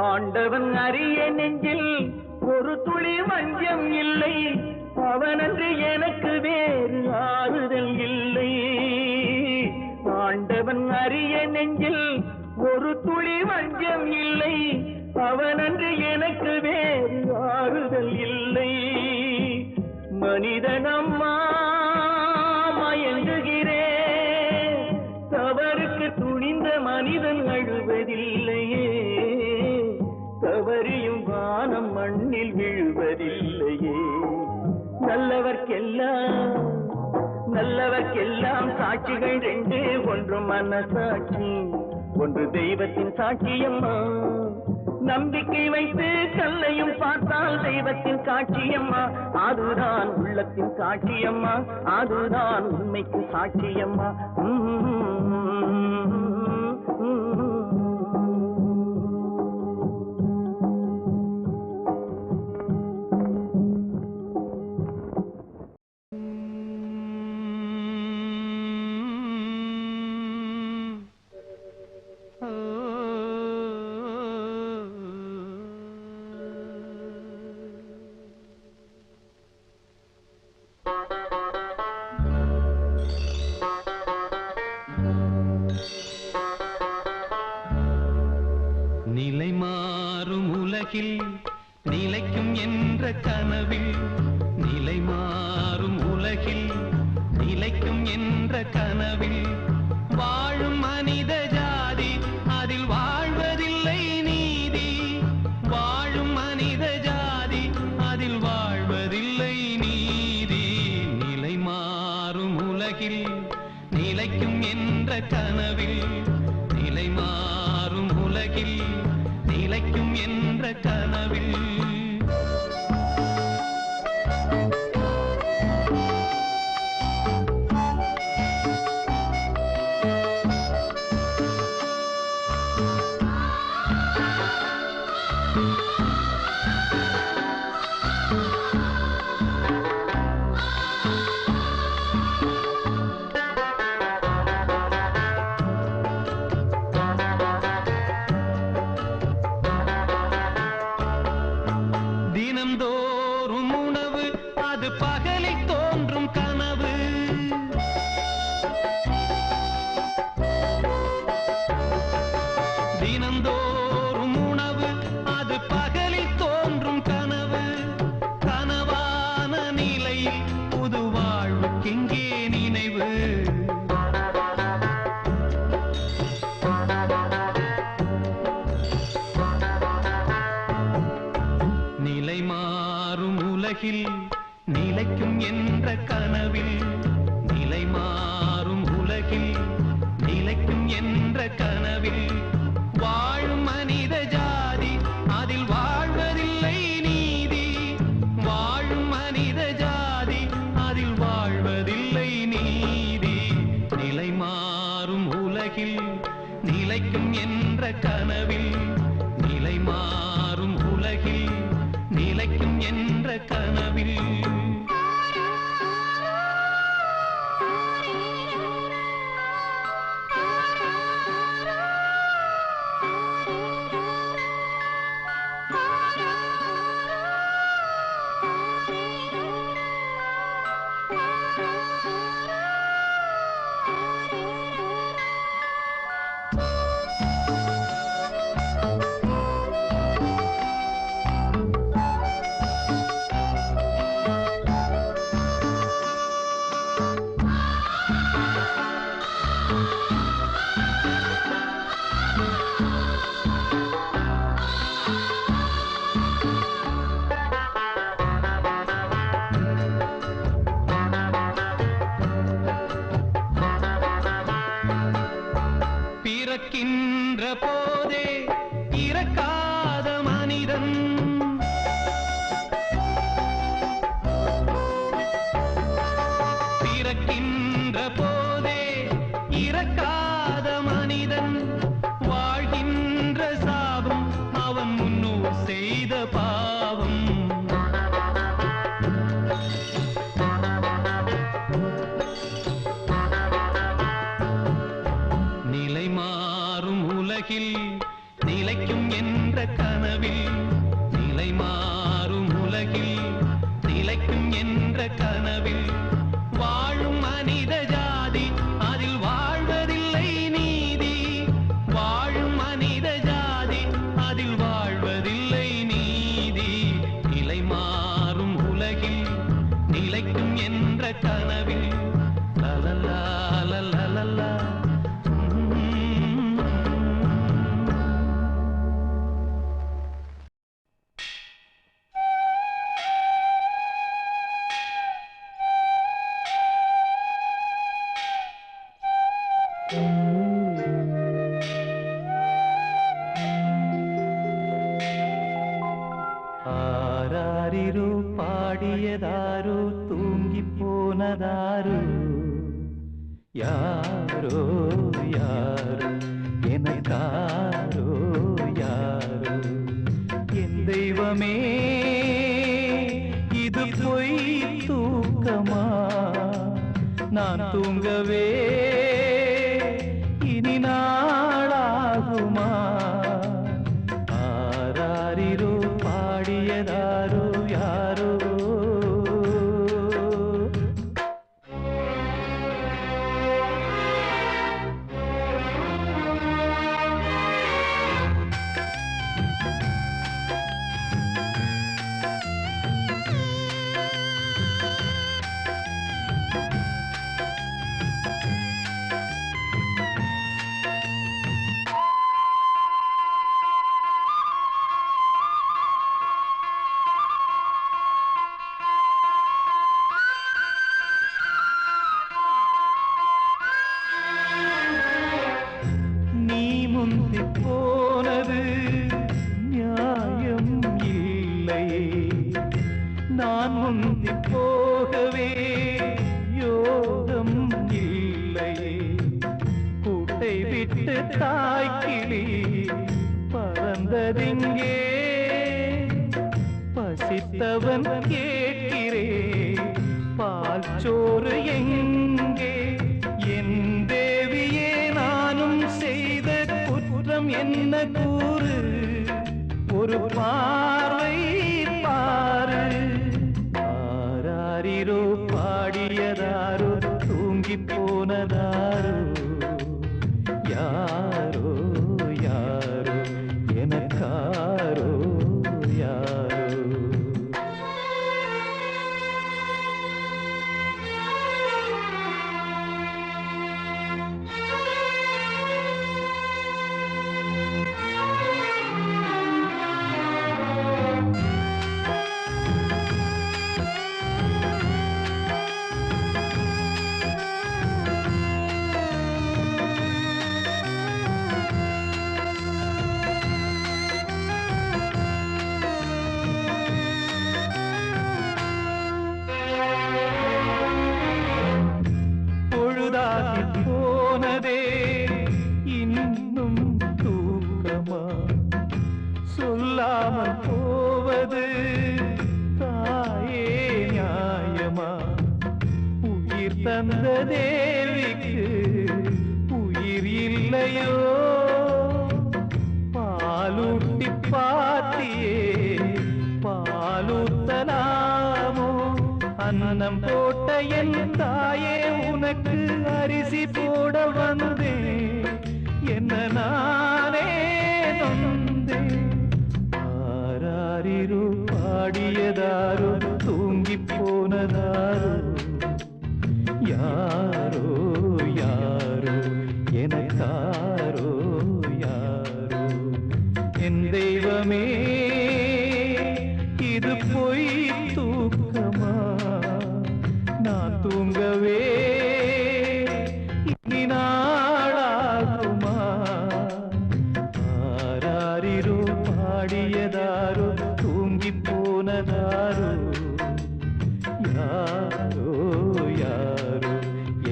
ஆண்டவன் அறிய நெஞ்சில் ஒரு துளி வஞ்சம் இல்லை, அவனன்று எனக்கு வேறு ஆறுதல் இல்லை. ஆண்டவன் அறிய நெஞ்சில் ஒரு துளி வஞ்சம் இல்லை, அவனன்று எனக்கு வேறு ஆறுதல் இல்லை. மனிதனம்மா மயங்குகிறேன், தவறுக்கு துணிந்த மனிதன் அழுவதில்லையே, தவறியும் வானம் மண்ணில் விழுவதில்லையே. நல்லவர்க்கெல்லாம் சாட்சிகள் ரெண்டு, ஒன்று மனசாட்சி, ஒன்று தெய்வத்தின் சாட்சியம்மா. நம்பிக்கை வைத்து கல்லையும் பார்த்தால் தெய்வத்தின் காட்சியம்மா, அதுதான் உள்ளத்தின் காட்சியம்மா, அதுதான் உண்மைக்கு சாட்சியம்மா. நிலை மாறும் உலகில் நிலைக்கும் என்ற கனவில், நிலை மாறும் உலகில் நிலைக்கும் என்ற கனவில் வாழும் மனித ஜாதி, அதில் வாழ்வதில்லை நீதி. வாழும் மனித ஜாதி, அதில் வாழ்வதில்லை நீதி. நிலை மாறும் உலகில் நிலைக்கும் என்ற கனவில், நிலை மாறும் உலகில் நிலைக்கும் என்ற கனவில். மாறும் உலகில் நிலைக்கும் என்ற கனவில் நிலை மாறும் உலகில் நிலைக்கும் என்ற கனவில் பிறக்கின்ற போதே இறக்காத மனிதன் பிறக்கின்ற போதே இறக்காத மனிதன் வாழ்கின்ற சாபம் அவன் முன்னோர் செய்த பாவம் நிலை மாறும் உலகில் நிலைக்கும் என்ற கனவில் நிலை மாறும் உலகில் நிலைக்கும் என்ற கனவில் வாழும் மனித ஜாதி அதில் வாழ்வதில்லை நீதி வாழும் மனித ஜாதி அதில் வாழ்வதில்லை நீதி நிலை மாறும் உலகில் நிலைக்கும் என்ற கனவில் லலலா லலலா ஆராரிரோ பாடியதாரோ தூங்கி போனதாரோ யாரோ யாரோ எனக்காரோ யாரோ என் தெய்வமே இது பொய் தூக்கமா நான் தூங்கவே இனி நாளாகுமா ஆராரிரோ பாடியதாரோ யாரோ முந்தி போனது நியாயம் இல்லை நான் முந்தி போகவே யோகம் இல்லை கூட்டை விட்டு தாய்க்கிளி பறந்ததிங்கே பசித்தவன் கேட்கிறே பால் சோறு எங்கே என் தேவியே நானும் செய்த குற்றம் என்ன கூறு ஒரு பார்வை பாரு ஆராரிரோ பாடியதாரோ தூங்கி போனதாரோ யாரோ யாரோ எனக்காரோ யாரோ அன்னம் போட்ட என் தாயே உனக்கு அரிசி போட வந்தேன் என்ன நானே நொந்தேன் ஆராரிரோ பாடியதாரோ தூங்கி போனதாரோ யாரோ யாரோ எனக்காரோ யாரோ என் தெய்வமே இது பொய் தூக்கமா நான் தூங்கவே இனி நாளாகுமா ஆராரிரோ பாடியதாரோ தூங்கி போனதாரோ யாரோ யாரோ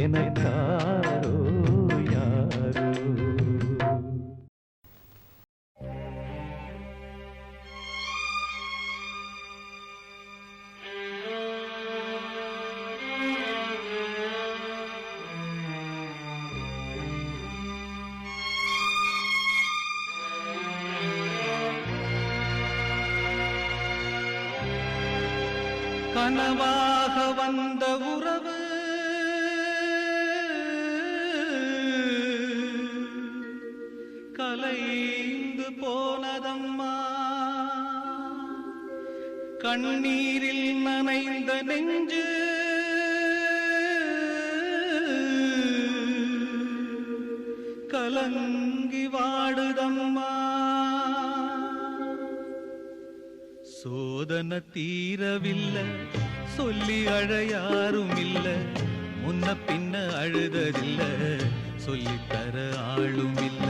எனக்காரோ யாரோ கனவாக வந்த உறவு கலைந்து போனதம்மா கண்ணீரில் நனைந்த நெஞ்சு கலங்கி வாடுதம்மா சோதனை தீரவில்லை சொல்லி அழ யாரும் இல்ல முன்ன பின்ன அழுததில்ல சொல்லித்தர ஆளும் இல்ல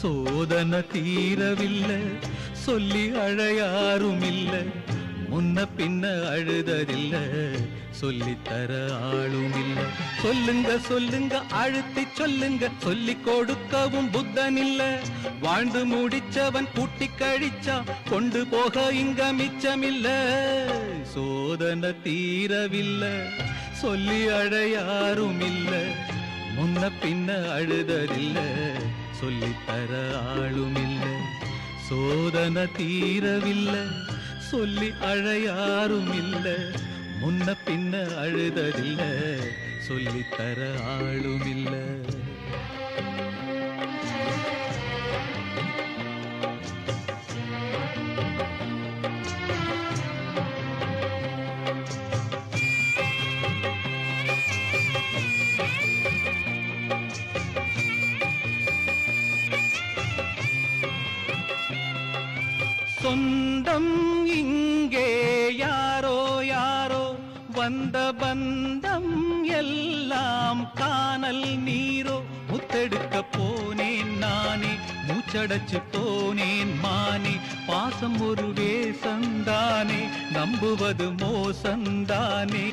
சோதனை தீரவில்லை சொல்லி அழ யாரும் இல்ல முன்ன பின்ன அழுததில்ல சொல்லித்தர ஆளும் இல்ல சொல்லுங்க சொல்லுங்க அழுத்தி சொல்லுங்க சொல்லி கொடுக்கவும் புத்தன் இல்ல வாழ்ந்து முடிச்சவன் கூட்டி கழிச்சா கொண்டு போக இங்க மிச்சமில்ல சோதனை தீரவில்லை சொல்லி அழ யாரும் இல்ல முன்ன பின்ன அழுததில்ல சொல்லித்தர ஆளும் இல்ல சோதனை தீரவில்லை சொல்லி அழ யாரும் இல்ல முன்ன பின்ன அழுததில்ல சொல்லித்தர ஆளும் இல்ல சொந்தம் இங்கே யாரோ யாரோ வந்த பந்தம் எல்லாம் காணல் நீரோ முத்தெடுக்க போனேன் நானே மூச்சடைச்சு போனேன் மானே பாசம் ஒரு வேசந்தானே நம்புவது மோசந்தானே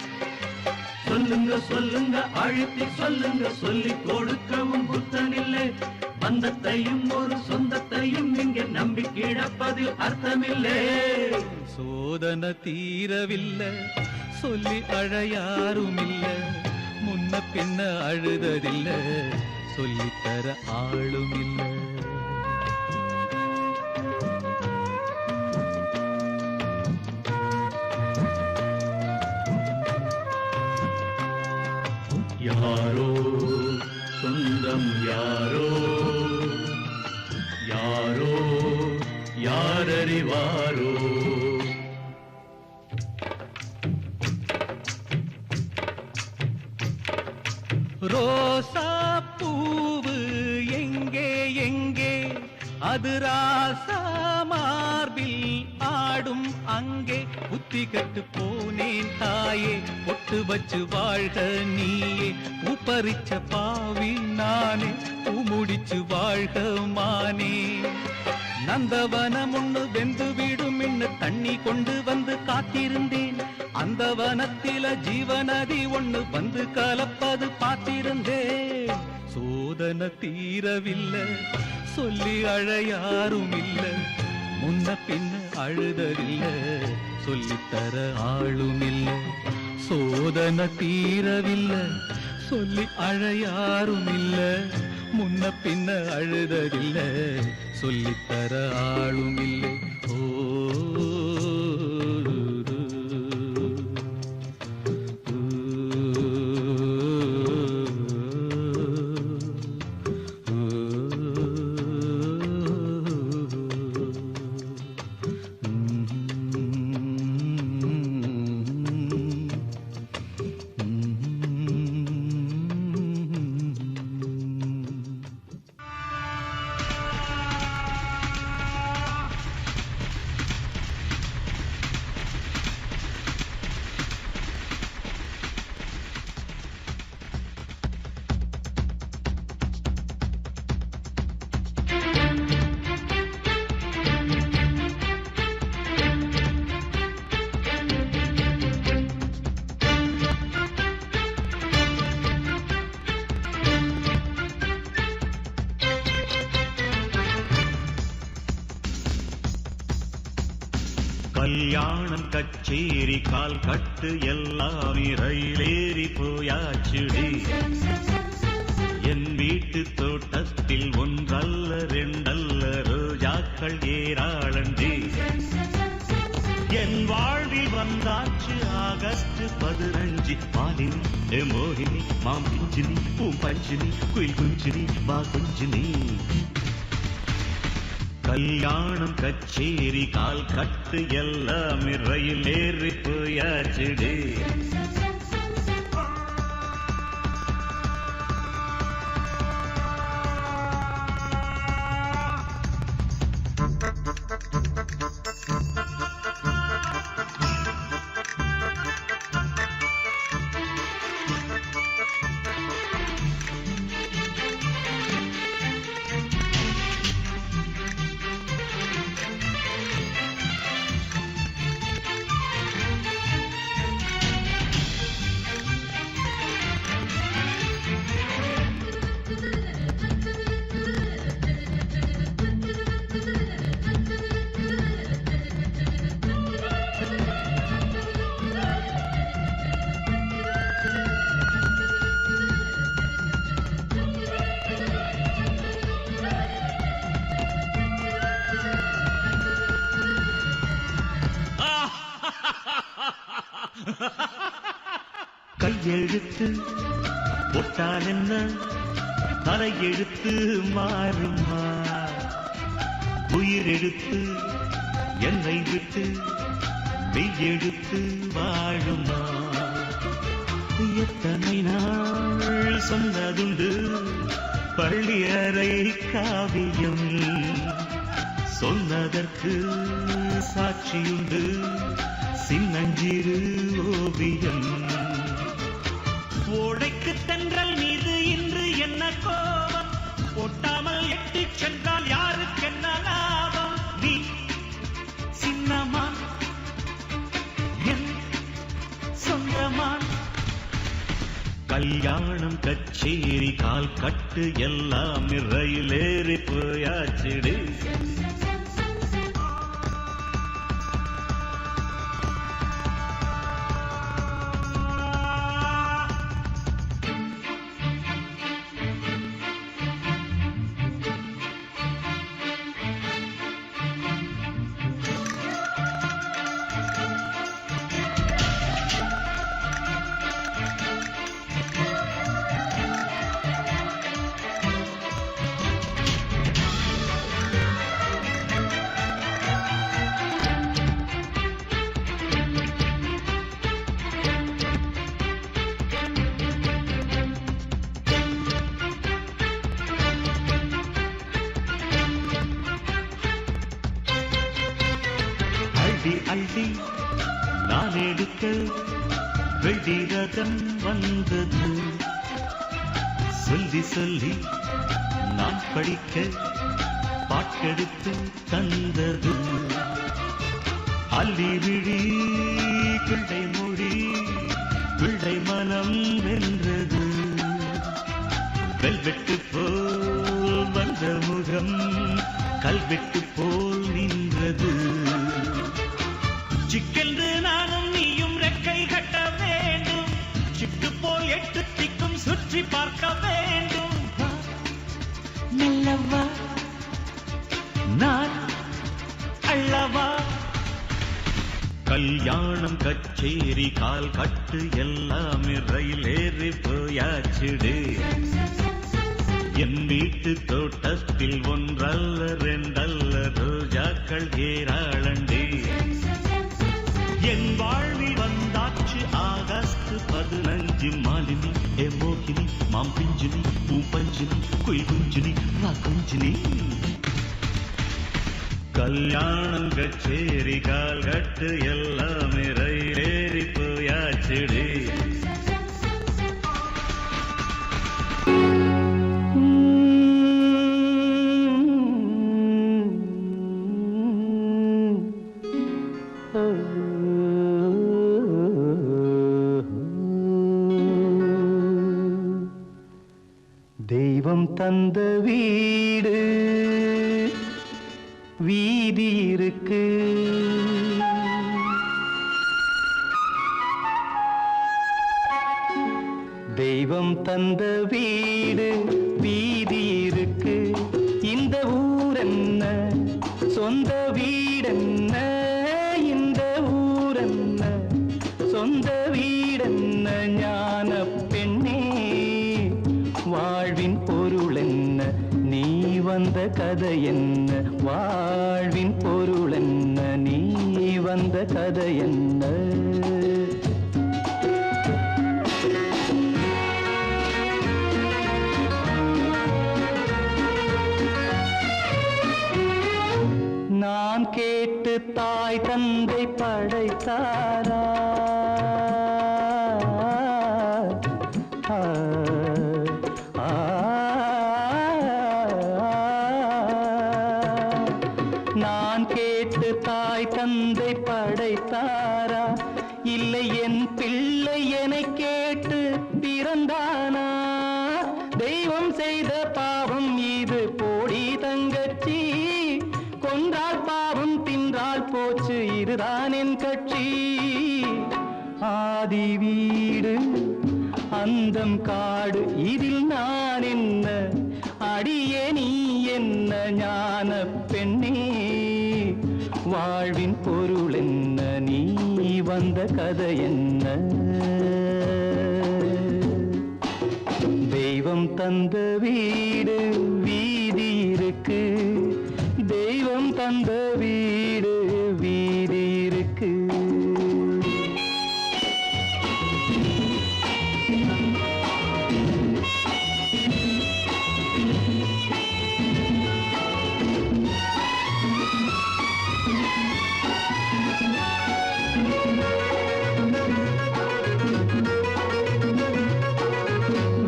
சொல்லுங்க சொல்லுங்க அழுத்தி சொல்லுங்க சொல்லி கொடுக்கவும் புத்தனில்லை பந்தத்தையும் ஒரு சொந்தத்தையும் இங்கே நம்பி கிடப்பதில் அர்த்தமில்லை சோதனை தீரவில்லை சொல்லி அழ யாரும் இல்ல முன்ன பின்ன அழுததில்ல சொல்லித்தர ஆளும் இல்ல யாரோ சொந்தம் யாரோ யாரோ யாரறிவாரோ ரோசா பூவு எங்கே எங்கே அது ராசா மார்பில் ஆடும் அங்கே புத்தி கட்டு போனேன் தாயே பொட்டு வச்சு வாழ்க நீயே பூப்பறிச்ச பாவி நானே பூ முடிச்சு வாழ்க மானே நந்தவனம் ஒண்ணு வெந்து விடும் இன்னு தண்ணி கொண்டு வந்து காத்திருந்தேன் அந்த வனத்தில ஜீவநதி ஒண்ணு வந்து கலப்பது பார்த்திருந்தேன் சோதனை தீரவில்லை சொல்லி அழ யாரும் இல்ல முன்ன பின்ன அழுததில்ல சொல்லித்தர ஆளும் இல்ல சோதனை தீரவில்லை சொல்லி அழ யாரும் இல்ல முன்ன பின்ன அழுததில்ல சொல்லித்தர ஆளும் இல்லை ஓ கல்யாணம் கச்சேரி கால் கட்டு எல்லாம் ரயிலேறி போயாச்சுடி என் வீட்டு தோட்டத்தில் ஒன்றல்ல ரெண்டல்ல ரோஜாக்கள் ஏராளண்டி என் வாழ்வில் வந்தாச்சு ஆகஸ்ட் 15 மாலினி மோகினி மாம்பிஞ்சினி பூம்பஞ்சினி குயில் குஞ்சினி வா குஞ்சினி கல்யாணம் கச்சேரி கால் கட்டு எல்லாம் ரயில் ஏறி போயாச்சுடி கையெழுத்து போட்டால் என்ன தலையெழுத்து மாறுமா உயிரெழுத்து என்னை விட்டு மெய்யெழுத்து வாழுமா எத்தனை நாள் சொன்னதுண்டு பள்ளியறை காவியம் சொன்னதற்கு சாட்சியுண்டு சின்னஞ்சிறு ஓவியம் ஓடைக்கு தென்றல் மீது இன்று என்ன கோபம் ஒட்டாமல் எட்டி சென்றால் யாருக்கு என்ன லாபம் நீ சின்னமான் என் சொந்தமான் கல்யாணம் கச்சேரி கால் கட்டு எல்லாம் ரயிலேறி போயாச்சிடு அள்ளி நான் எடுக்க வெள்ளி ரதம் வந்தது சொல்லி சொல்லி நான் படிக்க பாட்டெடுத்து தந்தது அள்ளி விழி பிள்ளை மொழி பிள்ளை மனம் வென்றது வெல்வெட்டு போல் வந்த முகம் கல்வெட்டு போல் நின்றது சிக்கென்று நானும் நீயும் ரெக்கை கட்ட வேண்டும் சிட்டு போல் 8 திக்கும் சுற்றி பார்க்க வேண்டும் மெல்லவா நான் அள்ளவா கல்யாணம் கச்சேரி கால் கட்டு எல்லாம் ரயிலேறி போயாச்சிடு என் வீட்டு தோட்டத்தில் ஒன்றல்ல ரெண்டல்ல ரோஜாக்கள் ஏராளண்டி என் வாழ்வில் வந்தாச்சு ஆகஸ்ட் 15 மாலினி மோகினி மாம்பிஞ்சினி பூப்பஞ்சினி குயில் குஞ்சினி வா குஞ்சினி கல்யாணம் கச்சேரி கால் கட்டு எல்லாம் ரயிலேறி போயாச்சிடு தெய்வம் தந்த வீடு வீதி இருக்கு தெய்வம் தந்த வீடு வீதி இருக்கு, இந்த ஊரென்ன சொந்த வீடென்ன, இந்த ஊரென்ன சொந்த வீடென்ன, ஞான பெண்ணே வாழ்வின் பொருள் என்ன, நீ வந்த கதை என்ன, வாழ்வின் பொருள் என்ன, நீ வந்த கதை என்ன. நான் கேட்டு தாய் தந்தை படைத்தாரா, நான் கேட்டு தாய் தந்தை படைத்தாரா, இல்லை என் பிள்ளை என்னை கேட்டு பிறந்தானா, தெய்வம் செய்த பாவம் இது போடி தங்கச்சி, கொன்றால் பாவம் தின்றால் போச்சு இதுதான் என் கட்சி. ஆதி வீடு அந்தம் காடு இதில் நான் என்ன, அடியே நீ என்ன ஞான பெண்ணே, வாழ்வின் பொருள் என்ன, நீ வந்த கதை என்ன. தெய்வம் தந்த வீடு வீதி இருக்கு, தெய்வம் தந்த வீடு வீதி இருக்கு.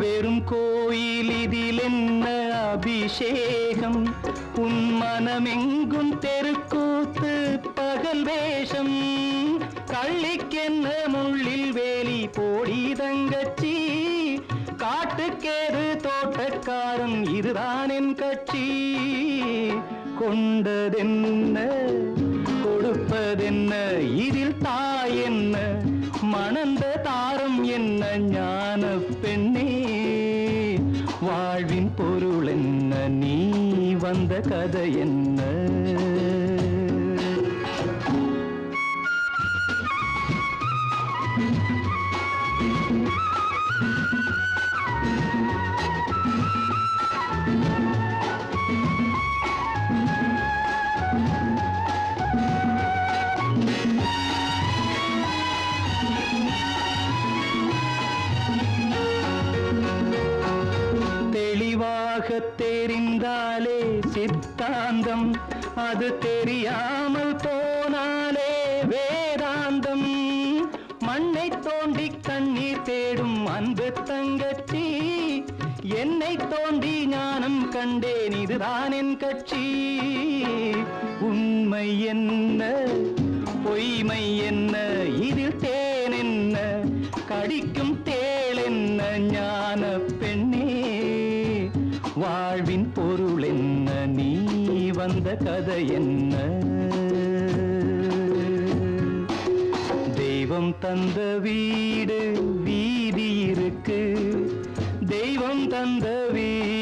வெறும் கோயில் இதில் என்ன அபிஷேகம், உன் மனமெங்கும் தெருக்கூத்து பகல் வேஷம், கள்ளிக்கென்ன முள்ளில் வேலி போடி தங்கச்சி, காட்டுக்கேது தோட்டக்காரன் இதுதான் என் கட்சி. கொண்டதென்ன கொடுப்பதென்ன இதில் தாய் என்ன, மணந்த தாரம் என்ன ஞான பெண்ணே, வாழ்வின் பொருள் என்ன, நீ வந்த கதை என்ன. தெளிவாக தெரிந்தாலே சித்தாந்தம், அது தெரியாமல் போனாலே வேதாந்தம், மண்ணை தோண்டி கண்ணீர் தேடும் அன்பு தங்கச்சி, என்னை தோண்டி ஞானம் கண்டேன் இதுதான் என் கட்சி. உண்மை என்ன பொய்மை என்ன இதில் தேன் என்ன, கடிக்கும் தேள் என்ன ஞான பெண்ணே, வாழ்வின் பொருள் என்ன, நீ வந்த கதை என்ன. தெய்வம் தந்த வீடு வீதி இருக்கு, தெய்வம் தந்த வீடு